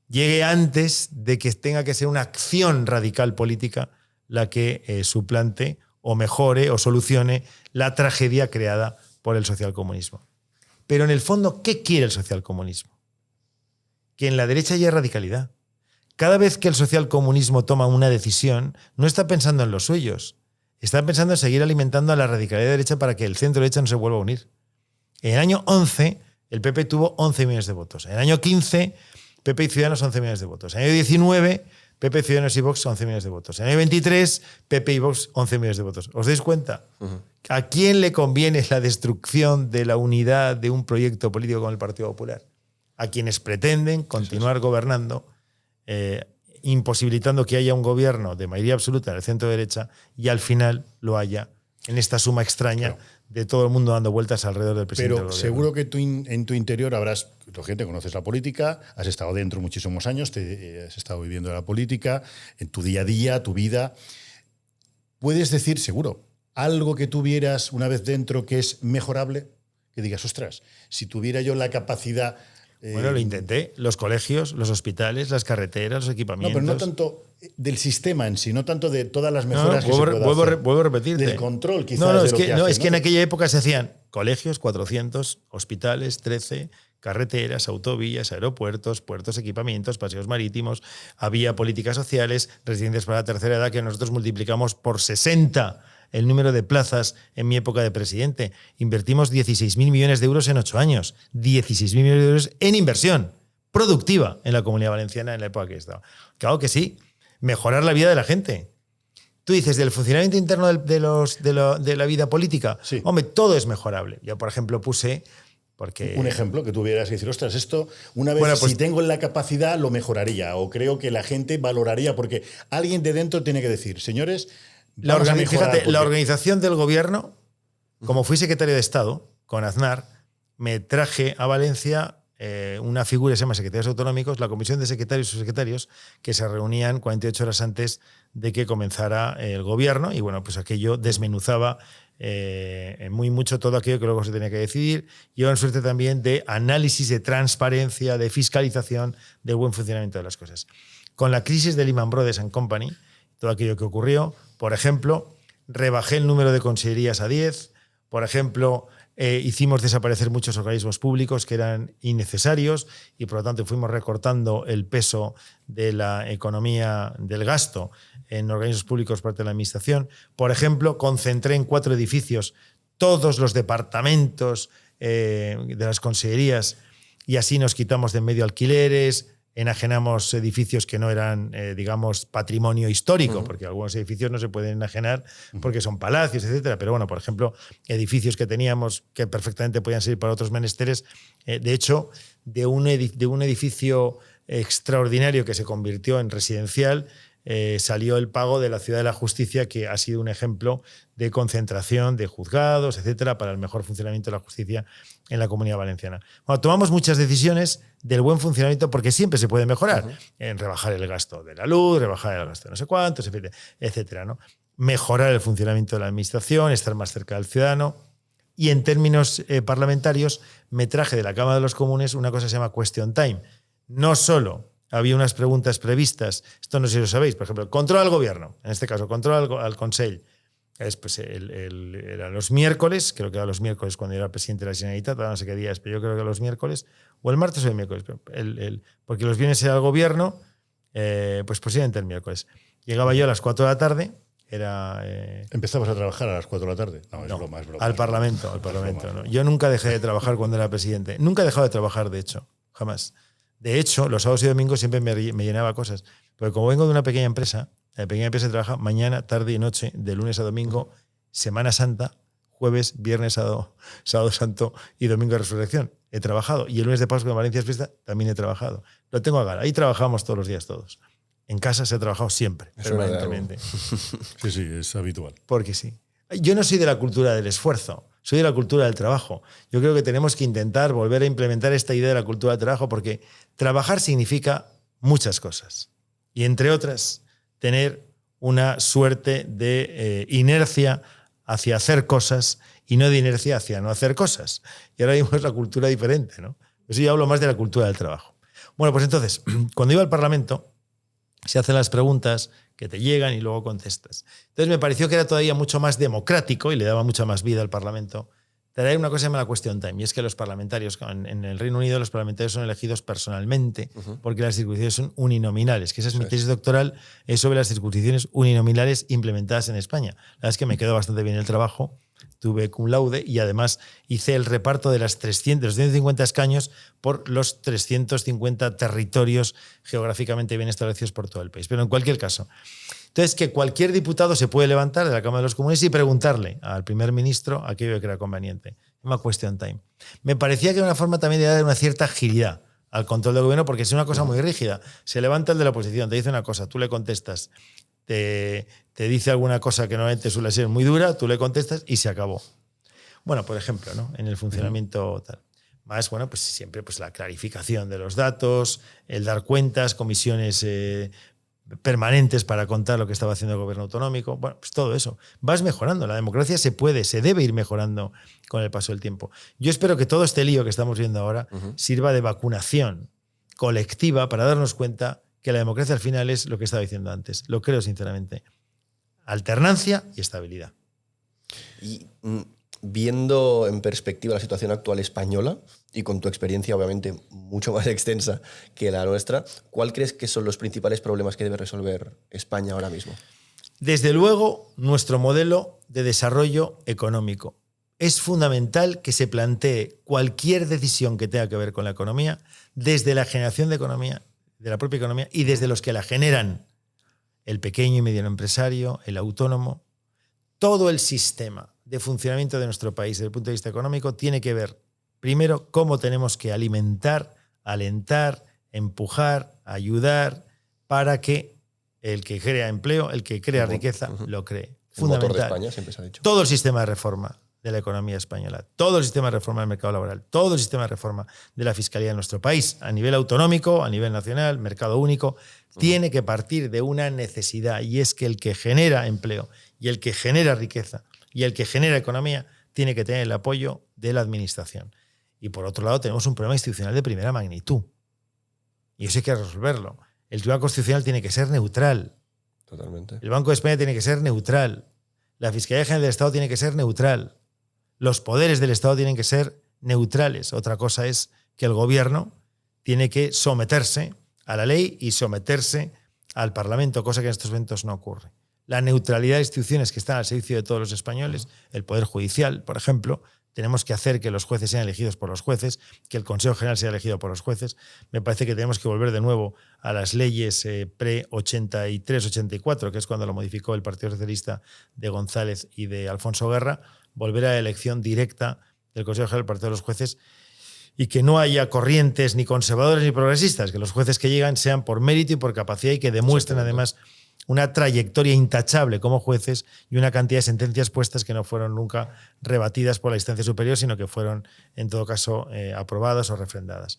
llegue antes de que tenga que ser una acción radical política la que suplante o mejore o solucione la tragedia creada por el socialcomunismo. Pero en el fondo, ¿qué quiere el socialcomunismo? Que en la derecha haya radicalidad. Cada vez que el socialcomunismo toma una decisión, no está pensando en los suyos. Está pensando en seguir alimentando a la radicalidad derecha para que el centro-derecha no se vuelva a unir. En el año 11, el PP tuvo 11 millones de votos. En el año 15, PP y Ciudadanos 11 millones de votos. En el año 19, PP, Ciudadanos y Vox 11 millones de votos. En el año 23, PP y Vox 11 millones de votos. ¿Os dais cuenta? ¿A quién le conviene la destrucción de la unidad de un proyecto político como el Partido Popular? A quienes pretenden continuar gobernando, imposibilitando que haya un gobierno de mayoría absoluta en el centro derecha y al final lo haya en esta suma extraña de todo el mundo dando vueltas alrededor del presidente del Pero gobierno. seguro que tú en tu interior habrás, lógicamente conoces la política, has estado dentro muchísimos años, has estado viviendo la política, en tu día a día, tu vida. Puedes decir, seguro, algo que tuvieras una vez dentro que es mejorable, que digas, ostras, si tuviera yo la capacidad... Bueno, lo intenté. Los colegios, los hospitales, las carreteras, los equipamientos. No, pero no tanto del sistema en sí, no tanto de todas las mejoras que se puede hacer. Vuelvo a repetirte. Del control, quizás, es que en aquella época se hacían colegios, 400, hospitales, 13, carreteras, autovías, aeropuertos, puertos, equipamientos, paseos marítimos, había políticas sociales, residencias para la tercera edad, que nosotros multiplicamos por 60 el número de plazas en mi época de presidente. Invertimos 16.000 millones de euros en 8 años. 16.000 millones de euros en inversión productiva en la Comunidad Valenciana en la época que he estado. Claro que sí. Mejorar la vida de la gente. Tú dices, del funcionamiento interno de la vida política. Sí. Hombre, todo es mejorable. Yo, por ejemplo, puse... Porque... Un ejemplo que tuvieras que decir, ostras, esto una vez si tengo la capacidad lo mejoraría o creo que la gente valoraría, porque alguien de dentro tiene que decir, señores... Fíjate, la organización del gobierno, como fui secretario de Estado con Aznar, me traje a Valencia una figura que se llama secretarios autonómicos, la comisión de secretarios y subsecretarios, que se reunían 48 horas antes de que comenzara el gobierno, y bueno, pues aquello desmenuzaba muy mucho todo aquello que luego se tenía que decidir. Llevan suerte también de análisis, de transparencia, de fiscalización del buen funcionamiento de las cosas. Con la crisis de Lehman Brothers and Company, todo aquello que ocurrió, por ejemplo, rebajé el número de consellerías a 10, por ejemplo, hicimos desaparecer muchos organismos públicos que eran innecesarios y por lo tanto fuimos recortando el peso de la economía del gasto en organismos públicos por parte de la administración. Por ejemplo, concentré en 4 edificios todos los departamentos de las consellerías y así nos quitamos de en medio alquileres, enajenamos edificios que no eran, digamos, patrimonio histórico, porque algunos edificios no se pueden enajenar porque son palacios, etcétera. Pero bueno, por ejemplo, edificios que teníamos que perfectamente podían servir para otros menesteres. De hecho, de un edificio extraordinario que se convirtió en residencial, salió el pago de la Ciudad de la Justicia, que ha sido un ejemplo de concentración de juzgados, etcétera, para el mejor funcionamiento de la justicia en la Comunidad Valenciana. Bueno, tomamos muchas decisiones del buen funcionamiento porque siempre se puede mejorar, en rebajar el gasto de la luz, rebajar el gasto de no sé cuántos, etcétera, ¿no? Mejorar el funcionamiento de la administración, estar más cerca del ciudadano. Y en términos parlamentarios, me traje de la Cámara de los Comunes una cosa que se llama Question Time. No solo había unas preguntas previstas, esto no sé si lo sabéis, por ejemplo, control al gobierno, en este caso, control al Consell. Pues era los miércoles, creo que era los miércoles cuando yo era presidente de la Generalitat, no sé qué día es, pero yo creo que era los miércoles, o el martes o el miércoles, porque los viernes era el gobierno, pues posiblemente el miércoles. Llegaba yo a las 4 de la tarde, ¿Empezabas a trabajar a las 4 de la tarde? No, es no, broma, es broma. Al Parlamento. ¿No? Yo nunca dejé de trabajar cuando era presidente. Nunca he dejado de trabajar, de hecho, jamás. De hecho, los sábados y domingos siempre me llenaba cosas. Porque como vengo de una pequeña empresa, la pequeña empresa trabaja mañana, tarde y noche, de lunes a domingo, Semana Santa, jueves, viernes, sábado santo y domingo de resurrección. He trabajado. Y el lunes de Pascua en Valencia es fiesta, también he trabajado. Lo tengo a gala. Ahí trabajamos todos los días todos. En casa se ha trabajado siempre, permanentemente. Sí, es habitual. Porque sí. Yo no soy de la cultura del esfuerzo, soy de la cultura del trabajo. Yo creo que tenemos que intentar volver a implementar esta idea de la cultura del trabajo porque trabajar significa muchas cosas. Y entre otras, tener una suerte de inercia hacia hacer cosas y no de inercia hacia no hacer cosas. Y ahora mismo es la cultura diferente, ¿no? Eso yo hablo más de la cultura del trabajo. Bueno, pues entonces, cuando iba al Parlamento, se hacen las preguntas que te llegan y luego contestas. Entonces me pareció que era todavía mucho más democrático y le daba mucha más vida al Parlamento traer una cosa que se llama la question time, y es que los parlamentarios, en el Reino Unido los parlamentarios son elegidos personalmente porque las circunscripciones son uninominales, que esa es mi tesis doctoral, es sobre las circunscripciones uninominales implementadas en España. La verdad es que me quedó bastante bien el trabajo, tuve cum laude y además hice el reparto de los 250 escaños por los 350 territorios geográficamente bien establecidos por todo el país. Pero en cualquier caso, entonces que cualquier diputado se puede levantar de la Cámara de los Comunes y preguntarle al primer ministro aquello que era conveniente. Una question time. Me parecía que era una forma también de dar una cierta agilidad al control del gobierno, porque es una cosa muy rígida. Se levanta el de la oposición, te dice una cosa, tú le contestas. te dice alguna cosa que normalmente suele ser muy dura, tú le contestas y se acabó. Bueno, por ejemplo, ¿no? En el funcionamiento tal. Más, bueno, pues siempre pues, la clarificación de los datos, el dar cuentas, comisiones permanentes para contar lo que estaba haciendo el gobierno autonómico. Bueno, pues todo eso. Vas mejorando. La democracia se debe ir mejorando con el paso del tiempo. Yo espero que todo este lío que estamos viendo ahora sirva de vacunación colectiva para darnos cuenta que la democracia al final es lo que estaba diciendo antes. Lo creo sinceramente. Alternancia y estabilidad. Y viendo en perspectiva la situación actual española y con tu experiencia obviamente mucho más extensa que la nuestra, ¿cuál crees que son los principales problemas que debe resolver España ahora mismo? Desde luego, nuestro modelo de desarrollo económico. Es fundamental que se plantee cualquier decisión que tenga que ver con la economía desde la generación de economía, de la propia economía y desde los que la generan, el pequeño y mediano empresario, el autónomo. Todo el sistema de funcionamiento de nuestro país desde el punto de vista económico tiene que ver, primero, cómo tenemos que alimentar, alentar, empujar, ayudar para que el que crea empleo, el que crea riqueza, lo cree. Fundamental. El motor de España siempre se ha dicho. Todo el sistema de reforma de la economía española, todo el sistema de reforma del mercado laboral, todo el sistema de reforma de la fiscalía en nuestro país, a nivel autonómico, a nivel nacional, mercado único, tiene que partir de una necesidad, y es que el que genera empleo y el que genera riqueza y el que genera economía tiene que tener el apoyo de la administración. Y por otro lado tenemos un problema institucional de primera magnitud. Y eso hay que resolverlo. El Tribunal Constitucional tiene que ser neutral. Totalmente. El Banco de España tiene que ser neutral. La Fiscalía General del Estado tiene que ser neutral. Los poderes del Estado tienen que ser neutrales. Otra cosa es que el gobierno tiene que someterse a la ley y someterse al Parlamento, cosa que en estos momentos no ocurre. La neutralidad de instituciones que están al servicio de todos los españoles, el Poder Judicial, por ejemplo, tenemos que hacer que los jueces sean elegidos por los jueces, que el Consejo General sea elegido por los jueces. Me parece que tenemos que volver de nuevo a las leyes pre-83-84, que es cuando lo modificó el Partido Socialista de González y de Alfonso Guerra, volver a la elección directa del Consejo General del Partido de los Jueces y que no haya corrientes ni conservadores ni progresistas, que los jueces que llegan sean por mérito y por capacidad y que demuestren además una trayectoria intachable como jueces y una cantidad de sentencias puestas que no fueron nunca rebatidas por la instancia superior, sino que fueron, en todo caso, aprobadas o refrendadas.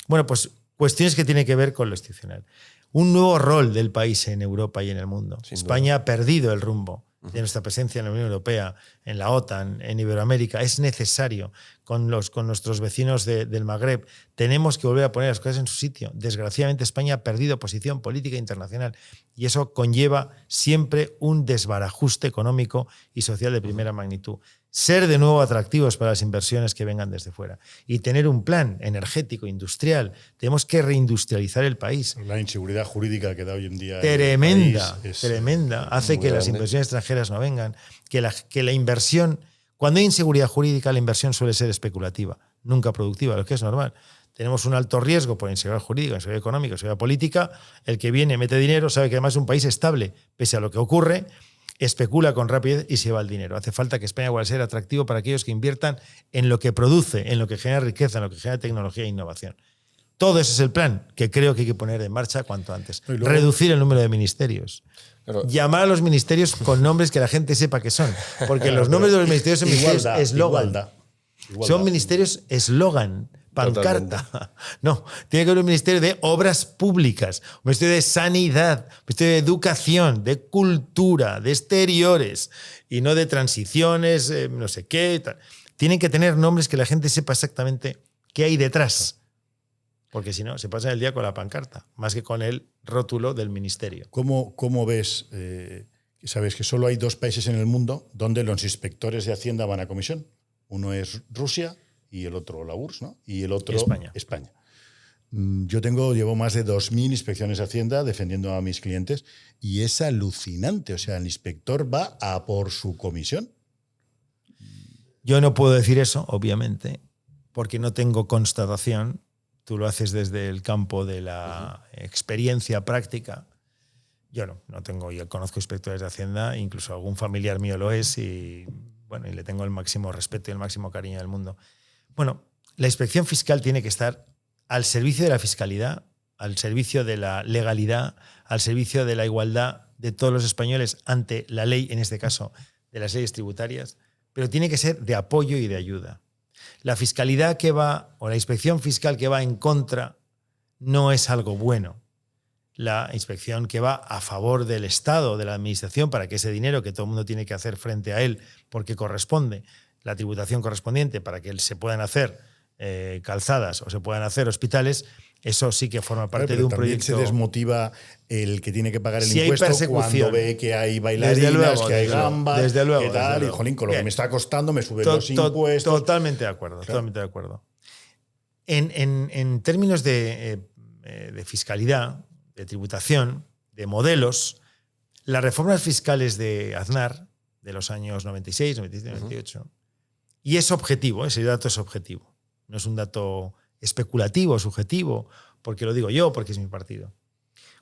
Bueno, pues cuestiones que tienen que ver con lo institucional. Un nuevo rol del país en Europa y en el mundo. España ha perdido el rumbo de nuestra presencia en la Unión Europea, en la OTAN, en Iberoamérica. Es necesario con nuestros vecinos del Magreb. Tenemos que volver a poner las cosas en su sitio. Desgraciadamente España ha perdido posición política internacional y eso conlleva siempre un desbarajuste económico y social de primera magnitud. Ser de nuevo atractivos para las inversiones que vengan desde fuera y tener un plan energético, industrial. Tenemos que reindustrializar el país. La inseguridad jurídica que da hoy en día tremenda, es tremenda. Hace que grande. las inversiones extranjeras no vengan, que la inversión, cuando hay inseguridad jurídica, la inversión suele ser especulativa, nunca productiva, lo que es normal. Tenemos un alto riesgo por inseguridad jurídica, inseguridad económica, inseguridad política. El que viene, mete dinero, sabe que además es un país estable, pese a lo que ocurre, especula con rapidez y se va el dinero. Hace falta que España vuelva a ser atractivo para aquellos que inviertan en lo que produce, en lo que genera riqueza, en lo que genera tecnología e innovación. Todo ese es el plan que creo que hay que poner en marcha cuanto antes. Luego, reducir el número de ministerios. Claro. Llamar a los ministerios con nombres que la gente sepa que son. Porque los nombres de los ministerios son ministerios eslogan. Son ministerios eslogan. Pancarta. Totalmente. No, tiene que haber un ministerio de obras públicas, un ministerio de sanidad, un ministerio de educación, de cultura, de exteriores y no de transiciones, no sé qué. Tal. Tienen que tener nombres que la gente sepa exactamente qué hay detrás. Porque si no, se pasa el día con la pancarta, más que con el rótulo del ministerio. ¿Cómo ves? Sabes que solo hay 2 países en el mundo donde los inspectores de Hacienda van a comisión. Uno es Rusia y el otro la URSS, ¿no? Y el otro España. Yo llevo más de 2.000 inspecciones de Hacienda defendiendo a mis clientes y es alucinante. O sea, el inspector va a por su comisión. Yo no puedo decir eso, obviamente, porque no tengo constatación. Tú lo haces desde el campo de la experiencia práctica. Yo no tengo, yo conozco inspectores de Hacienda, incluso algún familiar mío lo es y le tengo el máximo respeto y el máximo cariño del mundo. Bueno, la inspección fiscal tiene que estar al servicio de la fiscalidad, al servicio de la legalidad, al servicio de la igualdad de todos los españoles ante la ley, en este caso de las leyes tributarias, pero tiene que ser de apoyo y de ayuda. La fiscalidad que va, o la inspección fiscal que va en contra, no es algo bueno. La inspección que va a favor del Estado, de la administración, para que ese dinero que todo el mundo tiene que hacer frente a él, porque corresponde, la tributación correspondiente para que se puedan hacer calzadas o se puedan hacer hospitales, eso sí que forma parte de un proyecto. Se desmotiva el que tiene que pagar el si impuesto cuando ve que hay bailarinas, que hay gambas, desde luego, que tal, y jolín, con lo que me está costando me suben los impuestos. Totalmente de acuerdo, claro. Totalmente de acuerdo. En términos de fiscalidad, de tributación, de modelos, las reformas fiscales de Aznar, de los años 96, 97, 98, y es objetivo, ese dato es objetivo. No es un dato especulativo, subjetivo, porque lo digo yo, porque es mi partido.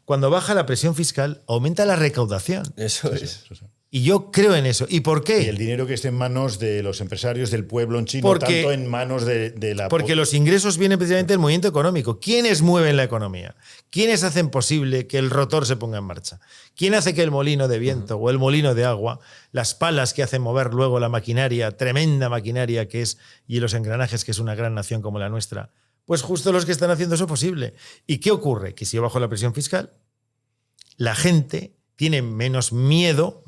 Cuando baja la presión fiscal, aumenta la recaudación. Eso es. Y yo creo en eso. ¿Y por qué? Y el dinero que esté en manos de los empresarios del pueblo en China, tanto en manos de la... Porque los ingresos vienen precisamente del movimiento económico. ¿Quiénes mueven la economía? ¿Quiénes hacen posible que el rotor se ponga en marcha? ¿Quién hace que el molino de viento o el molino de agua, las palas que hacen mover luego la maquinaria, tremenda maquinaria que es, y los engranajes que es una gran nación como la nuestra? Pues justo los que están haciendo eso posible. ¿Y qué ocurre? Que si yo bajo la presión fiscal, la gente tiene menos miedo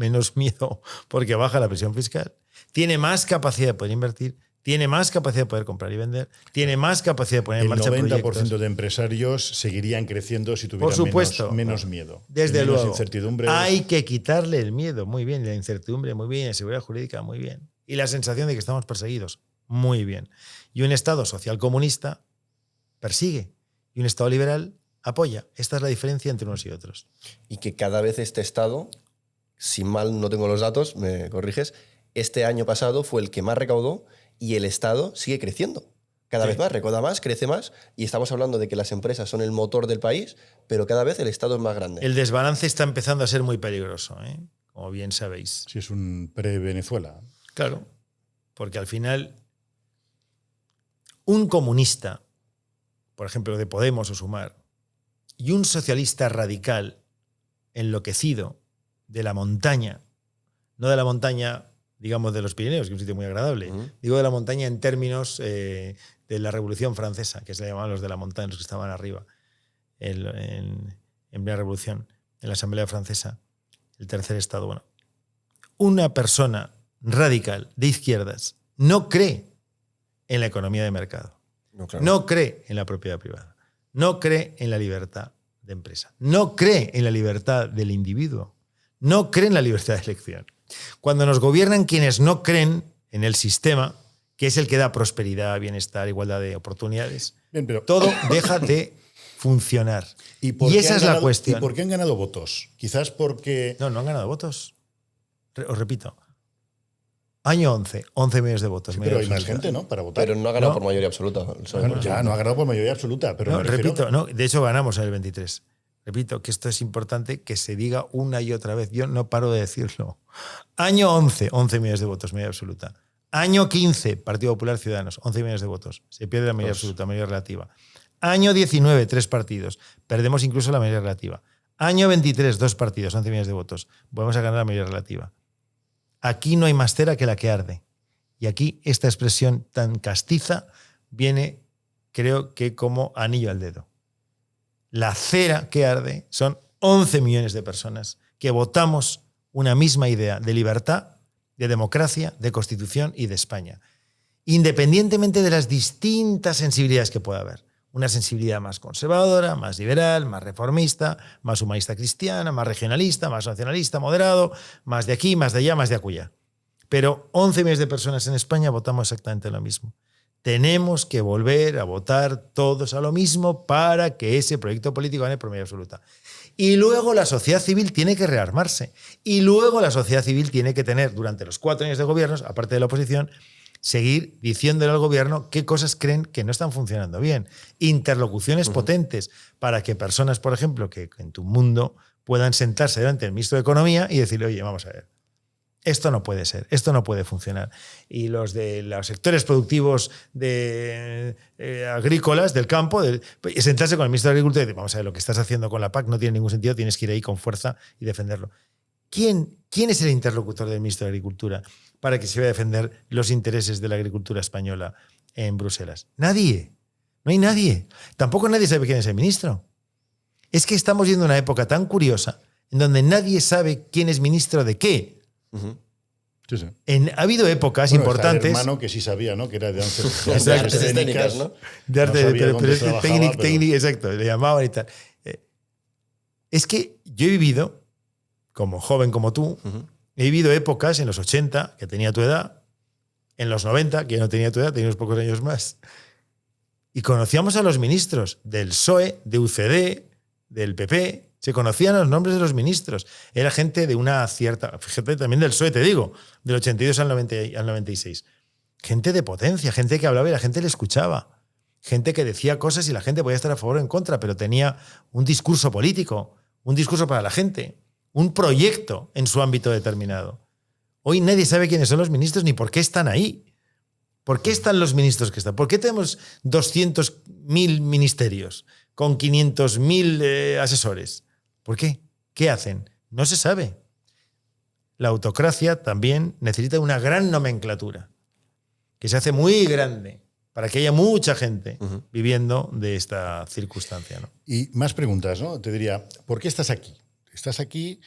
porque baja la presión fiscal, tiene más capacidad de poder invertir, tiene más capacidad de poder comprar y vender, tiene más capacidad de poner en marcha proyectos. El 90% de empresarios seguirían creciendo si tuvieran menos miedo. Desde menos luego. Incertidumbre. Hay que quitarle el miedo, muy bien, y la incertidumbre, muy bien, y la seguridad jurídica, muy bien. Y la sensación de que estamos perseguidos, muy bien. Y un Estado social comunista persigue, y un Estado liberal apoya. Esta es la diferencia entre unos y otros. Y que cada vez este Estado, si mal no tengo los datos, me corriges, este año pasado fue el que más recaudó y el Estado sigue creciendo. Cada vez más, recauda más, crece más, y estamos hablando de que las empresas son el motor del país, pero cada vez el Estado es más grande. El desbalance está empezando a ser muy peligroso, como bien sabéis. Sí, es un pre-Venezuela. Claro, porque al final un comunista, por ejemplo, de Podemos o Sumar, y un socialista radical enloquecido de la montaña, no de la montaña, digamos, de los Pirineos, que es un sitio muy agradable, digo de la montaña en términos de la Revolución Francesa, que se le llamaban los de la montaña, los que estaban arriba, en la Revolución, en la Asamblea Francesa, el tercer estado. Bueno, una persona radical de izquierdas no cree en la economía de mercado, no cree en la propiedad privada, no cree en la libertad de empresa, no cree en la libertad del individuo, no cree en la libertad de elección. Cuando nos gobiernan quienes no creen en el sistema, que es el que da prosperidad, bienestar, igualdad de oportunidades, bien, pero todo deja de funcionar. Y esa es la cuestión. ¿Y por qué han ganado votos? Quizás porque... No han ganado votos. Os repito. Año 11 millones de votos. Sí, pero hay más gente, ¿no? Para votar. Pero no ha ganado por mayoría absoluta. Bueno, ya no ha ganado por mayoría absoluta. Pero repito, de hecho ganamos en el 23. Repito que esto es importante que se diga una y otra vez. Yo no paro de decirlo. Año 11 millones de votos, mayoría absoluta. Año 15, Partido Popular Ciudadanos, 11 millones de votos. Se pierde la mayoría absoluta, mayoría relativa. Año 19, 3 partidos. Perdemos incluso la mayoría relativa. Año 23, 2 partidos, 11 millones de votos. Volvemos a ganar la mayoría relativa. Aquí no hay más cera que la que arde. Y aquí esta expresión tan castiza viene, creo que como anillo al dedo. La cera que arde son 11 millones de personas que votamos una misma idea de libertad, de democracia, de Constitución y de España. Independientemente de las distintas sensibilidades que pueda haber. Una sensibilidad más conservadora, más liberal, más reformista, más humanista cristiana, más regionalista, más nacionalista, moderado, más de aquí, más de allá, más de acullá. Pero 11 millones de personas en España votamos exactamente lo mismo. Tenemos que volver a votar todos a lo mismo para que ese proyecto político gane por mayoría absoluta. Y luego la sociedad civil tiene que rearmarse. Y luego la sociedad civil tiene que tener, durante los 4 años de gobiernos, aparte de la oposición, seguir diciéndole al gobierno qué cosas creen que no están funcionando bien. Interlocuciones potentes para que personas, por ejemplo, que en tu mundo puedan sentarse delante del ministro de Economía y decirle, oye, vamos a ver, esto no puede ser, esto no puede funcionar. Y los de los sectores productivos agrícolas, del campo, sentarse con el ministro de Agricultura y decir, vamos a ver, lo que estás haciendo con la PAC no tiene ningún sentido, tienes que ir ahí con fuerza y defenderlo. ¿Quién es el interlocutor del ministro de Agricultura para que se vaya a defender los intereses de la agricultura española en Bruselas? Nadie. No hay nadie. Tampoco nadie sabe quién es el ministro. Es que estamos viendo una época tan curiosa en donde nadie sabe quién es ministro de qué. Sí, sí. Ha habido épocas importantes. El hermano que sí sabía, ¿no? Que era de artes escénicas, ¿no? De arte, no pero es técnico, exacto, le llamaban y tal. Es que yo he vivido, como joven como tú, he vivido épocas en los 80, que tenía tu edad, en los 90, que ya no tenía tu edad, tenía unos pocos años más, y conocíamos a los ministros del PSOE, de UCD, del PP. Se conocían los nombres de los ministros. Era gente de una cierta... Fíjate, también del PSOE, te digo, del 82 al 96. Gente de potencia, gente que hablaba y la gente le escuchaba. Gente que decía cosas y la gente podía estar a favor o en contra, pero tenía un discurso político, un discurso para la gente, un proyecto en su ámbito determinado. Hoy nadie sabe quiénes son los ministros ni por qué están ahí. ¿Por qué están los ministros que están? ¿Por qué tenemos 200.000 ministerios con 500.000 asesores? ¿Por qué? ¿Qué hacen? No se sabe. La autocracia también necesita una gran nomenclatura, que se hace muy grande para que haya mucha gente viviendo de esta circunstancia, ¿no? Y más preguntas, ¿no? Te diría, ¿por qué estás aquí? Estás aquí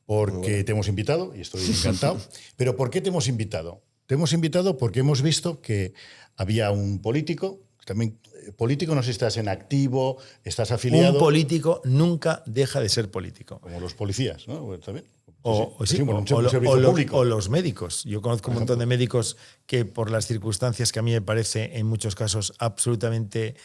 porque te hemos invitado, y estoy encantado, pero ¿por qué te hemos invitado? Te hemos invitado porque hemos visto que había un político, también político, no sé si estás en activo, estás afiliado. Un político nunca deja de ser político. Como los policías, ¿no? ¿También? O los médicos. Yo conozco un montón de médicos que por las circunstancias que a mí me parece en muchos casos absolutamente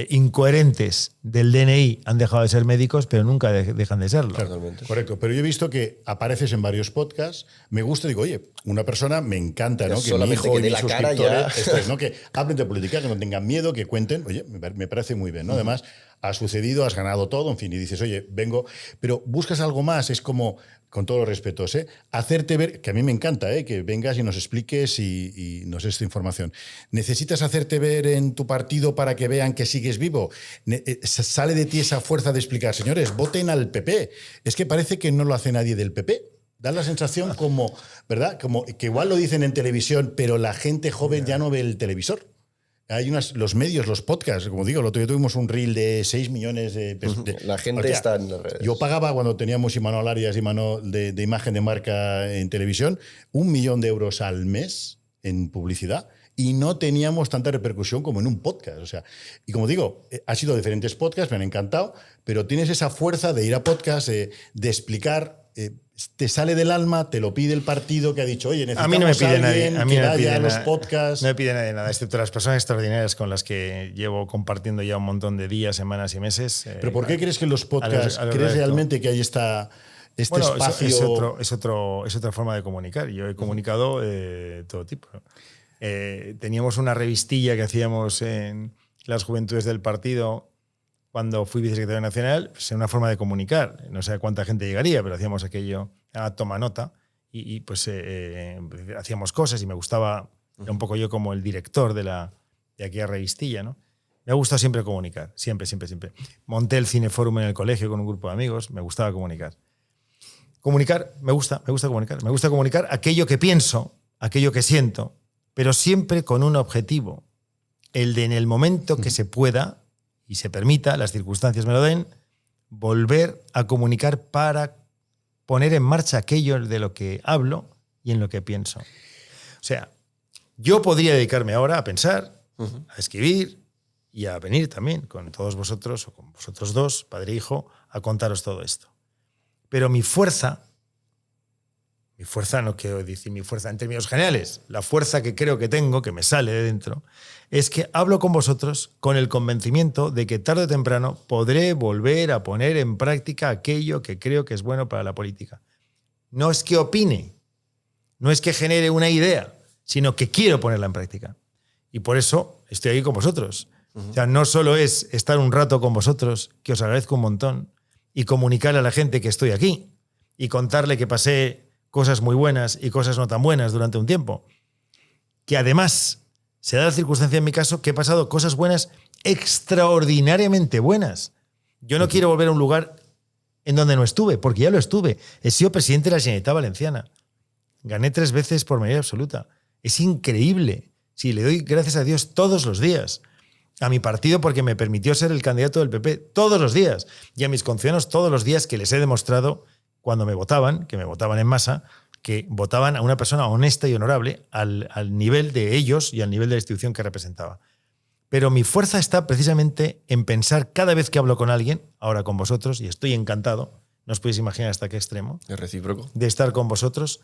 incoherentes del DNI han dejado de ser médicos, pero nunca dejan de serlo. Claro, correcto, pero yo he visto que apareces en varios podcasts, me gusta, digo, oye, una persona me encanta, ¿no? Que mi hijo y mis suscriptores, ¿no? Que hablen de política, que no tengan miedo, que cuenten, oye, me parece muy bien, ¿no? Además, ha sucedido, has ganado todo, en fin, y dices, oye, vengo, pero buscas algo más, es como, con todos los respetos, hacerte ver, que a mí me encanta, que vengas y nos expliques y nos des esta información. ¿Necesitas hacerte ver en tu partido para que vean que sigues vivo? ¿Sale de ti esa fuerza de explicar, señores, voten al PP? Es que parece que no lo hace nadie del PP. Da la sensación como, ¿verdad? Como que igual lo dicen en televisión, pero la gente joven ya no ve el televisor. Hay los medios, los podcasts, como digo, el otro día tuvimos un reel de 6 millones de pesos. La gente está en las redes. Yo pagaba cuando teníamos Imanol Arias y Imanol de imagen de marca en televisión 1 millón de euros al mes en publicidad y no teníamos tanta repercusión como en un podcast. O sea, y como digo, ha sido diferentes podcasts, me han encantado, pero tienes esa fuerza de ir a podcast, de explicar. Te sale del alma, te lo pide el partido que ha dicho, oye, necesitamos a mí no me pide a nadie, alguien a mí que no me vaya pide a los nada, podcasts. No me pide nadie nada, excepto las personas extraordinarias con las que llevo compartiendo ya un montón de días, semanas y meses. ¿Pero por qué crees que en los podcasts, crees realmente que hay este espacio? Es otra forma de comunicar. Yo he comunicado todo tipo. Teníamos una revistilla que hacíamos en las juventudes del partido cuando fui vicesecretario nacional, pues, una forma de comunicar. No sé a cuánta gente llegaría, pero hacíamos aquello a toma nota y pues hacíamos cosas y me gustaba, era un poco yo como el director de aquella revistilla, ¿no? Me ha gustado siempre comunicar, siempre. Monté el Cineforum en el colegio con un grupo de amigos, me gustaba comunicar. Comunicar, me gusta comunicar. Me gusta comunicar aquello que pienso, aquello que siento, pero siempre con un objetivo, el de en el momento que se pueda y se permita, las circunstancias me lo den, volver a comunicar para poner en marcha aquello de lo que hablo y en lo que pienso. O sea, yo podría dedicarme ahora a pensar, a escribir y a venir también con todos vosotros o con vosotros dos, padre e hijo, a contaros todo esto. Pero mi fuerza no quiero decir mi fuerza en términos generales, la fuerza que creo que tengo, que me sale de dentro, es que hablo con vosotros con el convencimiento de que tarde o temprano podré volver a poner en práctica aquello que creo que es bueno para la política. No es que opine, no es que genere una idea, sino que quiero ponerla en práctica. Y por eso estoy aquí con vosotros. O sea, no solo es estar un rato con vosotros, que os agradezco un montón, y comunicarle a la gente que estoy aquí, y contarle que pasé cosas muy buenas y cosas no tan buenas durante un tiempo. Que además se da la circunstancia en mi caso que he pasado cosas buenas extraordinariamente buenas. Yo no quiero volver a un lugar en donde no estuve, porque ya lo estuve. He sido presidente de la Generalitat Valenciana. Gané 3 veces por mayoría absoluta. Es increíble. Sí, le doy gracias a Dios todos los días. A mi partido porque me permitió ser el candidato del PP todos los días. Y a mis conciudadanos todos los días que les he demostrado cuando me votaban, que me votaban en masa, que votaban a una persona honesta y honorable al nivel de ellos y al nivel de la institución que representaba. Pero mi fuerza está precisamente en pensar cada vez que hablo con alguien, ahora con vosotros, y estoy encantado, no os podéis imaginar hasta qué extremo, es recíproco, de estar con vosotros,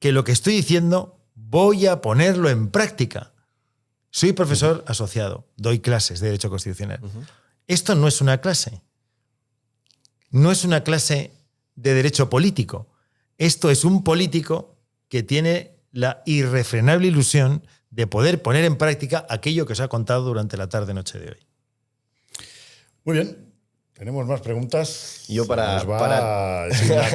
que lo que estoy diciendo voy a ponerlo en práctica. Soy profesor asociado, doy clases de Derecho Constitucional. Esto no es una clase. No es una clase de derecho político. Esto es un político que tiene la irrefrenable ilusión de poder poner en práctica aquello que os ha contado durante la tarde-noche de hoy. Muy bien. Tenemos más preguntas. Yo para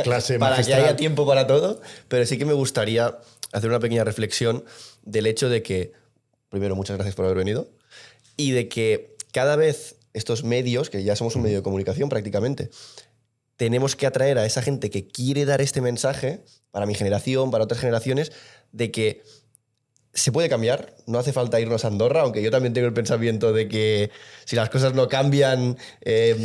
clase para que haya tiempo para todo, pero sí que me gustaría hacer una pequeña reflexión del hecho de que, primero, muchas gracias por haber venido, y de que cada vez estos medios, que ya somos un medio de comunicación prácticamente, tenemos que atraer a esa gente que quiere dar este mensaje, para mi generación, para otras generaciones, de que se puede cambiar, no hace falta irnos a Andorra, aunque yo también tengo el pensamiento de que si las cosas no cambian,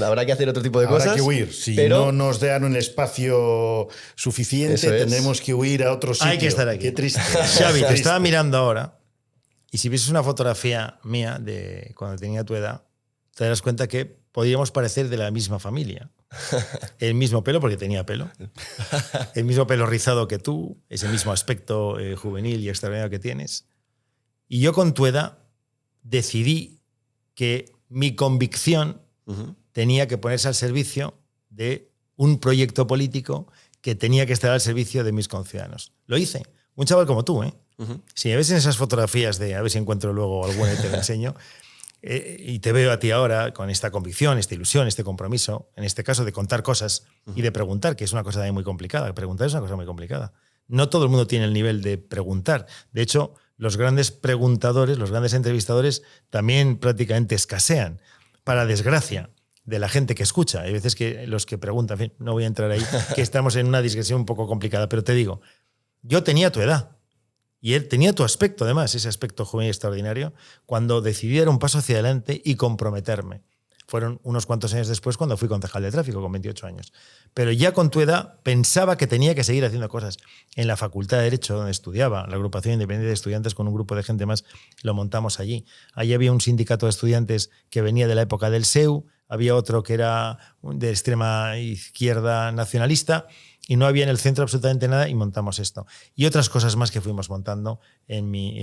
habrá que hacer otro tipo de cosas. Habrá que huir. Si no nos dan un espacio suficiente, tendremos que huir a otro sitio. Hay que estar aquí. Qué triste. Xavi, te estaba mirando ahora y si vieses una fotografía mía de cuando tenía tu edad, te darás cuenta que podríamos parecer de la misma familia. El mismo pelo, porque tenía pelo. El mismo pelo rizado que tú, ese mismo aspecto juvenil y extraordinario que tienes. Y yo con tu edad decidí que mi convicción tenía que ponerse al servicio de un proyecto político que tenía que estar al servicio de mis conciudadanos. Lo hice. Un chaval como tú, ¿eh? Si me ves en esas fotografías de, a ver si encuentro luego alguna y te lo enseño, y te veo a ti ahora con esta convicción, esta ilusión, este compromiso, en este caso de contar cosas y de preguntar, que es una cosa también muy complicada. Preguntar es una cosa muy complicada. No todo el mundo tiene el nivel de preguntar. De hecho, los grandes preguntadores, los grandes entrevistadores también prácticamente escasean, para desgracia de la gente que escucha. Hay veces que los que preguntan, en fin, no voy a entrar ahí, que estamos en una digresión un poco complicada, pero te digo, yo tenía tu edad. Y él tenía tu aspecto, además, ese aspecto joven y extraordinario, cuando decidí dar un paso hacia adelante y comprometerme. Fueron unos cuantos años después cuando fui concejal de tráfico, con 28 años. Pero ya con tu edad pensaba que tenía que seguir haciendo cosas. En la Facultad de Derecho, donde estudiaba, la Agrupación Independiente de Estudiantes, con un grupo de gente más, lo montamos allí. Allí había un sindicato de estudiantes que venía de la época del SEU, había otro que era de extrema izquierda nacionalista, y no había en el centro absolutamente nada y montamos esto. Y otras cosas más que fuimos montando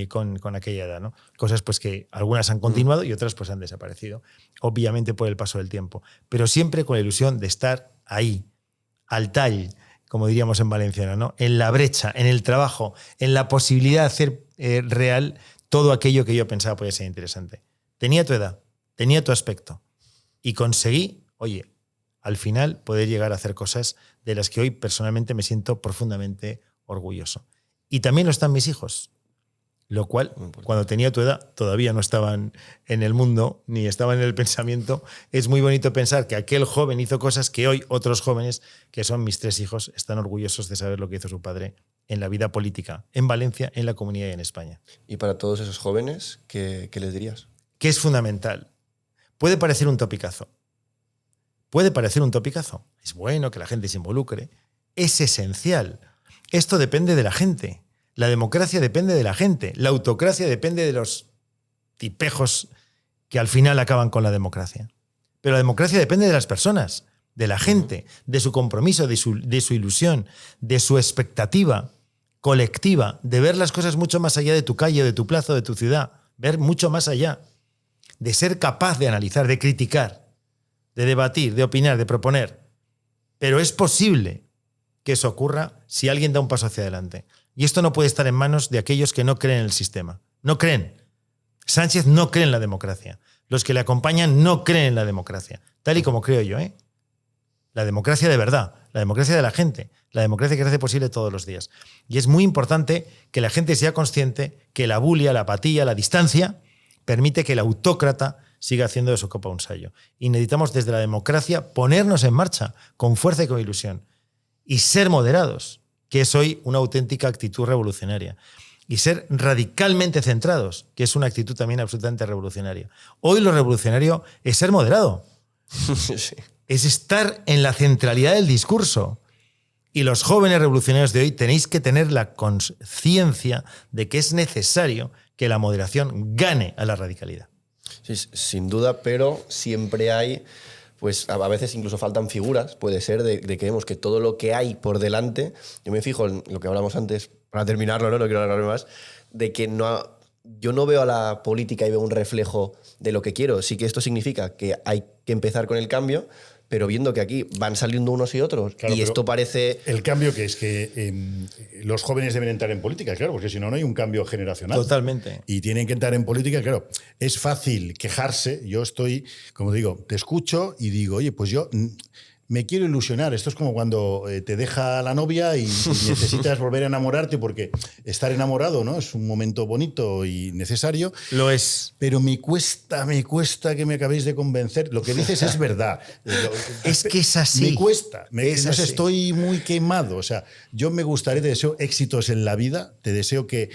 con aquella edad, ¿no? Cosas pues que algunas han continuado y otras pues han desaparecido, obviamente por el paso del tiempo. Pero siempre con la ilusión de estar ahí, al tall, como diríamos en valenciano, ¿no? En la brecha, en el trabajo, en la posibilidad de hacer real todo aquello que yo pensaba podía ser interesante. Tenía tu edad, tenía tu aspecto y conseguí, oye, al final poder llegar a hacer cosas de las que hoy personalmente me siento profundamente orgulloso. Y también lo están mis hijos, lo cual, cuando tenía tu edad, todavía no estaban en el mundo ni estaban en el pensamiento. Es muy bonito pensar que aquel joven hizo cosas que hoy otros jóvenes, que son mis 3 hijos, están orgullosos de saber lo que hizo su padre en la vida política, en Valencia, en la comunidad y en España. Y para todos esos jóvenes, ¿qué les dirías? Que es fundamental. Puede parecer un topicazo. Puede parecer un topicazo. Es bueno que la gente se involucre. Es esencial. Esto depende de la gente. La democracia depende de la gente. La autocracia depende de los tipejos que al final acaban con la democracia. Pero la democracia depende de las personas, de la gente, de su compromiso, de su ilusión, de su expectativa colectiva, de ver las cosas mucho más allá de tu calle, de tu plaza, de tu ciudad. Ver mucho más allá. De ser capaz de analizar, de criticar, de debatir, de opinar, de proponer. Pero es posible que eso ocurra si alguien da un paso hacia adelante. Y esto no puede estar en manos de aquellos que no creen en el sistema. No creen. Sánchez no cree en la democracia. Los que le acompañan no creen en la democracia. Tal y como creo yo, ¿eh? La democracia de verdad. la democracia de la gente, la democracia que hace posible todos los días. Y es muy importante que la gente sea consciente que la bulia, la apatía, la distancia permite que el autócrata siga haciendo de su copa un sayo. Y necesitamos desde la democracia ponernos en marcha con fuerza y con ilusión y ser moderados, que es hoy una auténtica actitud revolucionaria. Y ser radicalmente centrados, que es una actitud también absolutamente revolucionaria. Hoy lo revolucionario es ser moderado. Sí. Es estar en la centralidad del discurso. Y los jóvenes revolucionarios de hoy tenéis que tener la conciencia de que es necesario que la moderación gane a la radicalidad. Sí, sin duda, pero siempre hay, pues a veces incluso faltan figuras, puede ser, de que vemos que todo lo que hay por delante, yo me fijo en lo que hablamos antes, para terminarlo, no quiero hablar más, de que yo no veo a la política y veo un reflejo de lo que quiero. Sí que esto significa que hay que empezar con el cambio, pero viendo que aquí van saliendo unos y otros, claro, y esto parece... El cambio que es que los jóvenes deben entrar en política, claro, porque si no, no hay un cambio generacional. Totalmente. Y tienen que entrar en política, claro. Es fácil quejarse. Yo estoy, como digo, te escucho y digo, oye, pues yo me quiero ilusionar. Esto es como cuando te deja la novia y necesitas volver a enamorarte, porque estar enamorado, ¿no? Es un momento bonito y necesario. Lo es. Pero me cuesta que me acabéis de convencer. Lo que dices es verdad. Es que es así. Me cuesta. No sé, estoy muy quemado. O sea, yo me gustaría, te deseo éxitos en la vida. Te deseo que...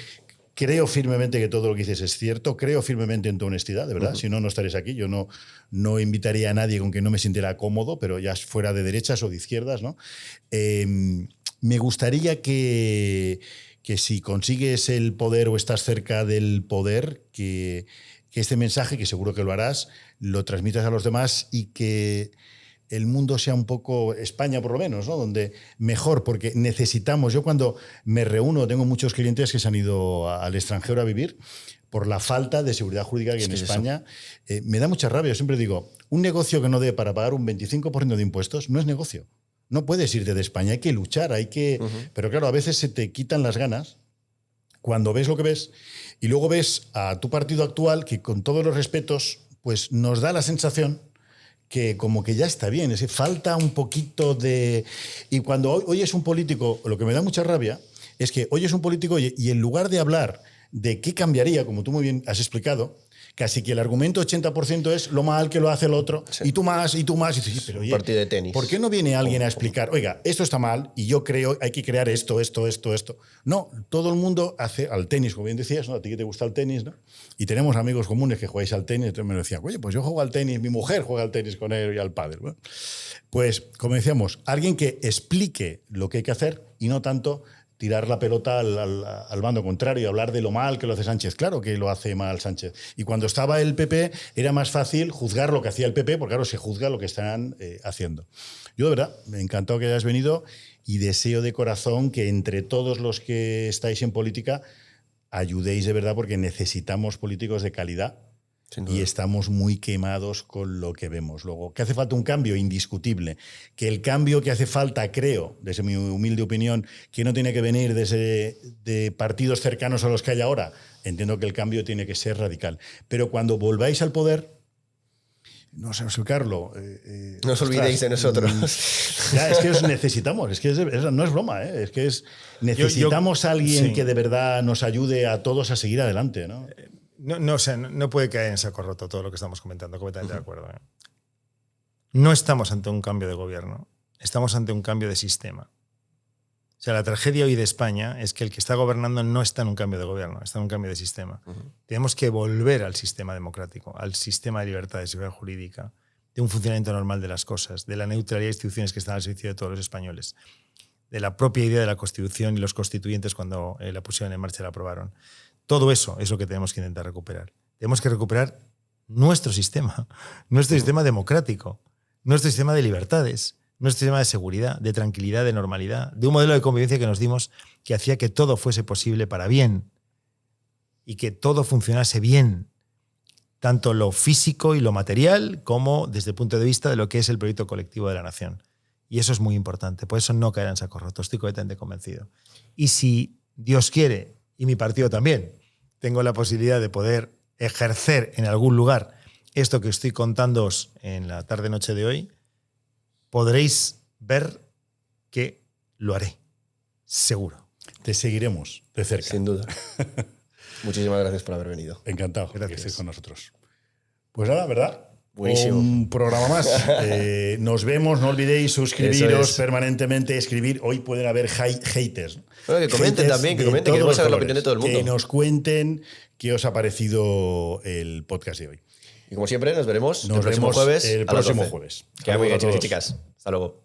Creo firmemente que todo lo que dices es cierto, creo firmemente en tu honestidad, de verdad, si no, no estaréis aquí. Yo no invitaría a nadie con que no me sintiera cómodo, pero ya fuera de derechas o de izquierdas, ¿no? Me gustaría que si consigues el poder o estás cerca del poder, que este mensaje, que seguro que lo harás, lo transmitas a los demás y que el mundo sea un poco, España por lo menos, ¿no? Donde mejor, porque necesitamos, yo cuando me reúno, tengo muchos clientes que se han ido al extranjero a vivir por la falta de seguridad jurídica que en España me da mucha rabia. Yo siempre digo, un negocio que no dé para pagar un 25% de impuestos no es negocio. No puedes irte de España, hay que luchar, hay que... Pero claro, a veces se te quitan las ganas cuando ves lo que ves y luego ves a tu partido actual que, con todos los respetos, pues nos da la sensación que como que ya está bien, es decir, falta un poquito de... Y cuando oyes un político, lo que me da mucha rabia es que oyes un político y en lugar de hablar de qué cambiaría, como tú muy bien has explicado, casi que el argumento 80% es lo mal que lo hace el otro, sí. y tú más, y dices, pero oye, partido de tenis. ¿Por qué no viene alguien a explicar, oiga, esto está mal y yo creo hay que crear esto? No, todo el mundo hace al tenis, como bien decías, ¿no? A ti que te gusta el tenis, ¿no? Y tenemos amigos comunes que jugáis al tenis, entonces me decían, oye, pues yo juego al tenis, mi mujer juega al tenis con él y al pádel. Bueno, pues, como decíamos, alguien que explique lo que hay que hacer y no tanto tirar la pelota al bando contrario y hablar de lo mal que lo hace Sánchez. Claro que lo hace mal Sánchez. Y cuando estaba el PP era más fácil juzgar lo que hacía el PP, porque claro, se juzga lo que están haciendo. Yo de verdad, me ha encantado que hayas venido y deseo de corazón que entre todos los que estáis en política ayudéis de verdad, porque necesitamos políticos de calidad. Y estamos muy quemados con lo que vemos. Luego, que hace falta un cambio indiscutible. Que el cambio que hace falta, creo, desde mi humilde opinión, que no tiene que venir de partidos cercanos a los que hay ahora. Entiendo que el cambio tiene que ser radical. Pero cuando volváis al poder, no sé explicarlo. No os olvidéis de nosotros. Ya, es que os necesitamos. Es que no es broma. Es que necesitamos a alguien sí. que de verdad nos ayude a todos a seguir adelante, ¿no? No puede caer en saco roto todo lo que estamos comentando, completamente de acuerdo. No estamos ante un cambio de gobierno, estamos ante un cambio de sistema. O sea, la tragedia hoy de España es que el que está gobernando no está en un cambio de gobierno, está en un cambio de sistema. Tenemos que volver al sistema democrático, al sistema de libertad, de seguridad jurídica, de un funcionamiento normal de las cosas, de la neutralidad de instituciones que están al servicio de todos los españoles, de la propia idea de la Constitución y los constituyentes cuando la pusieron en marcha y la aprobaron. Todo eso es lo que tenemos que intentar recuperar. Tenemos que recuperar nuestro sistema democrático, nuestro sistema de libertades, nuestro sistema de seguridad, de tranquilidad, de normalidad, de un modelo de convivencia que nos dimos que hacía que todo fuese posible para bien y que todo funcionase bien, tanto lo físico y lo material como desde el punto de vista de lo que es el proyecto colectivo de la nación. Y eso es muy importante, por eso no caer en saco roto, estoy completamente convencido. Y si Dios quiere, y mi partido también, tengo la posibilidad de poder ejercer en algún lugar esto que estoy contándoos en la tarde-noche de hoy, podréis ver que lo haré. Seguro. Te seguiremos de cerca. Sin duda. Muchísimas gracias por haber venido. Encantado Gracias. que estés con nosotros. Pues nada, ¿verdad? Buenísimo. Un programa más. Nos vemos, no olvidéis suscribiros permanentemente, escribir. Hoy pueden haber haters. Bueno, que comenten también, que comenten, que queremos saber la opinión de todo el mundo. Que nos cuenten qué os ha parecido el podcast de hoy. Y como siempre, nos veremos el próximo jueves. Que muy bien, chicos y chicas. Hasta luego.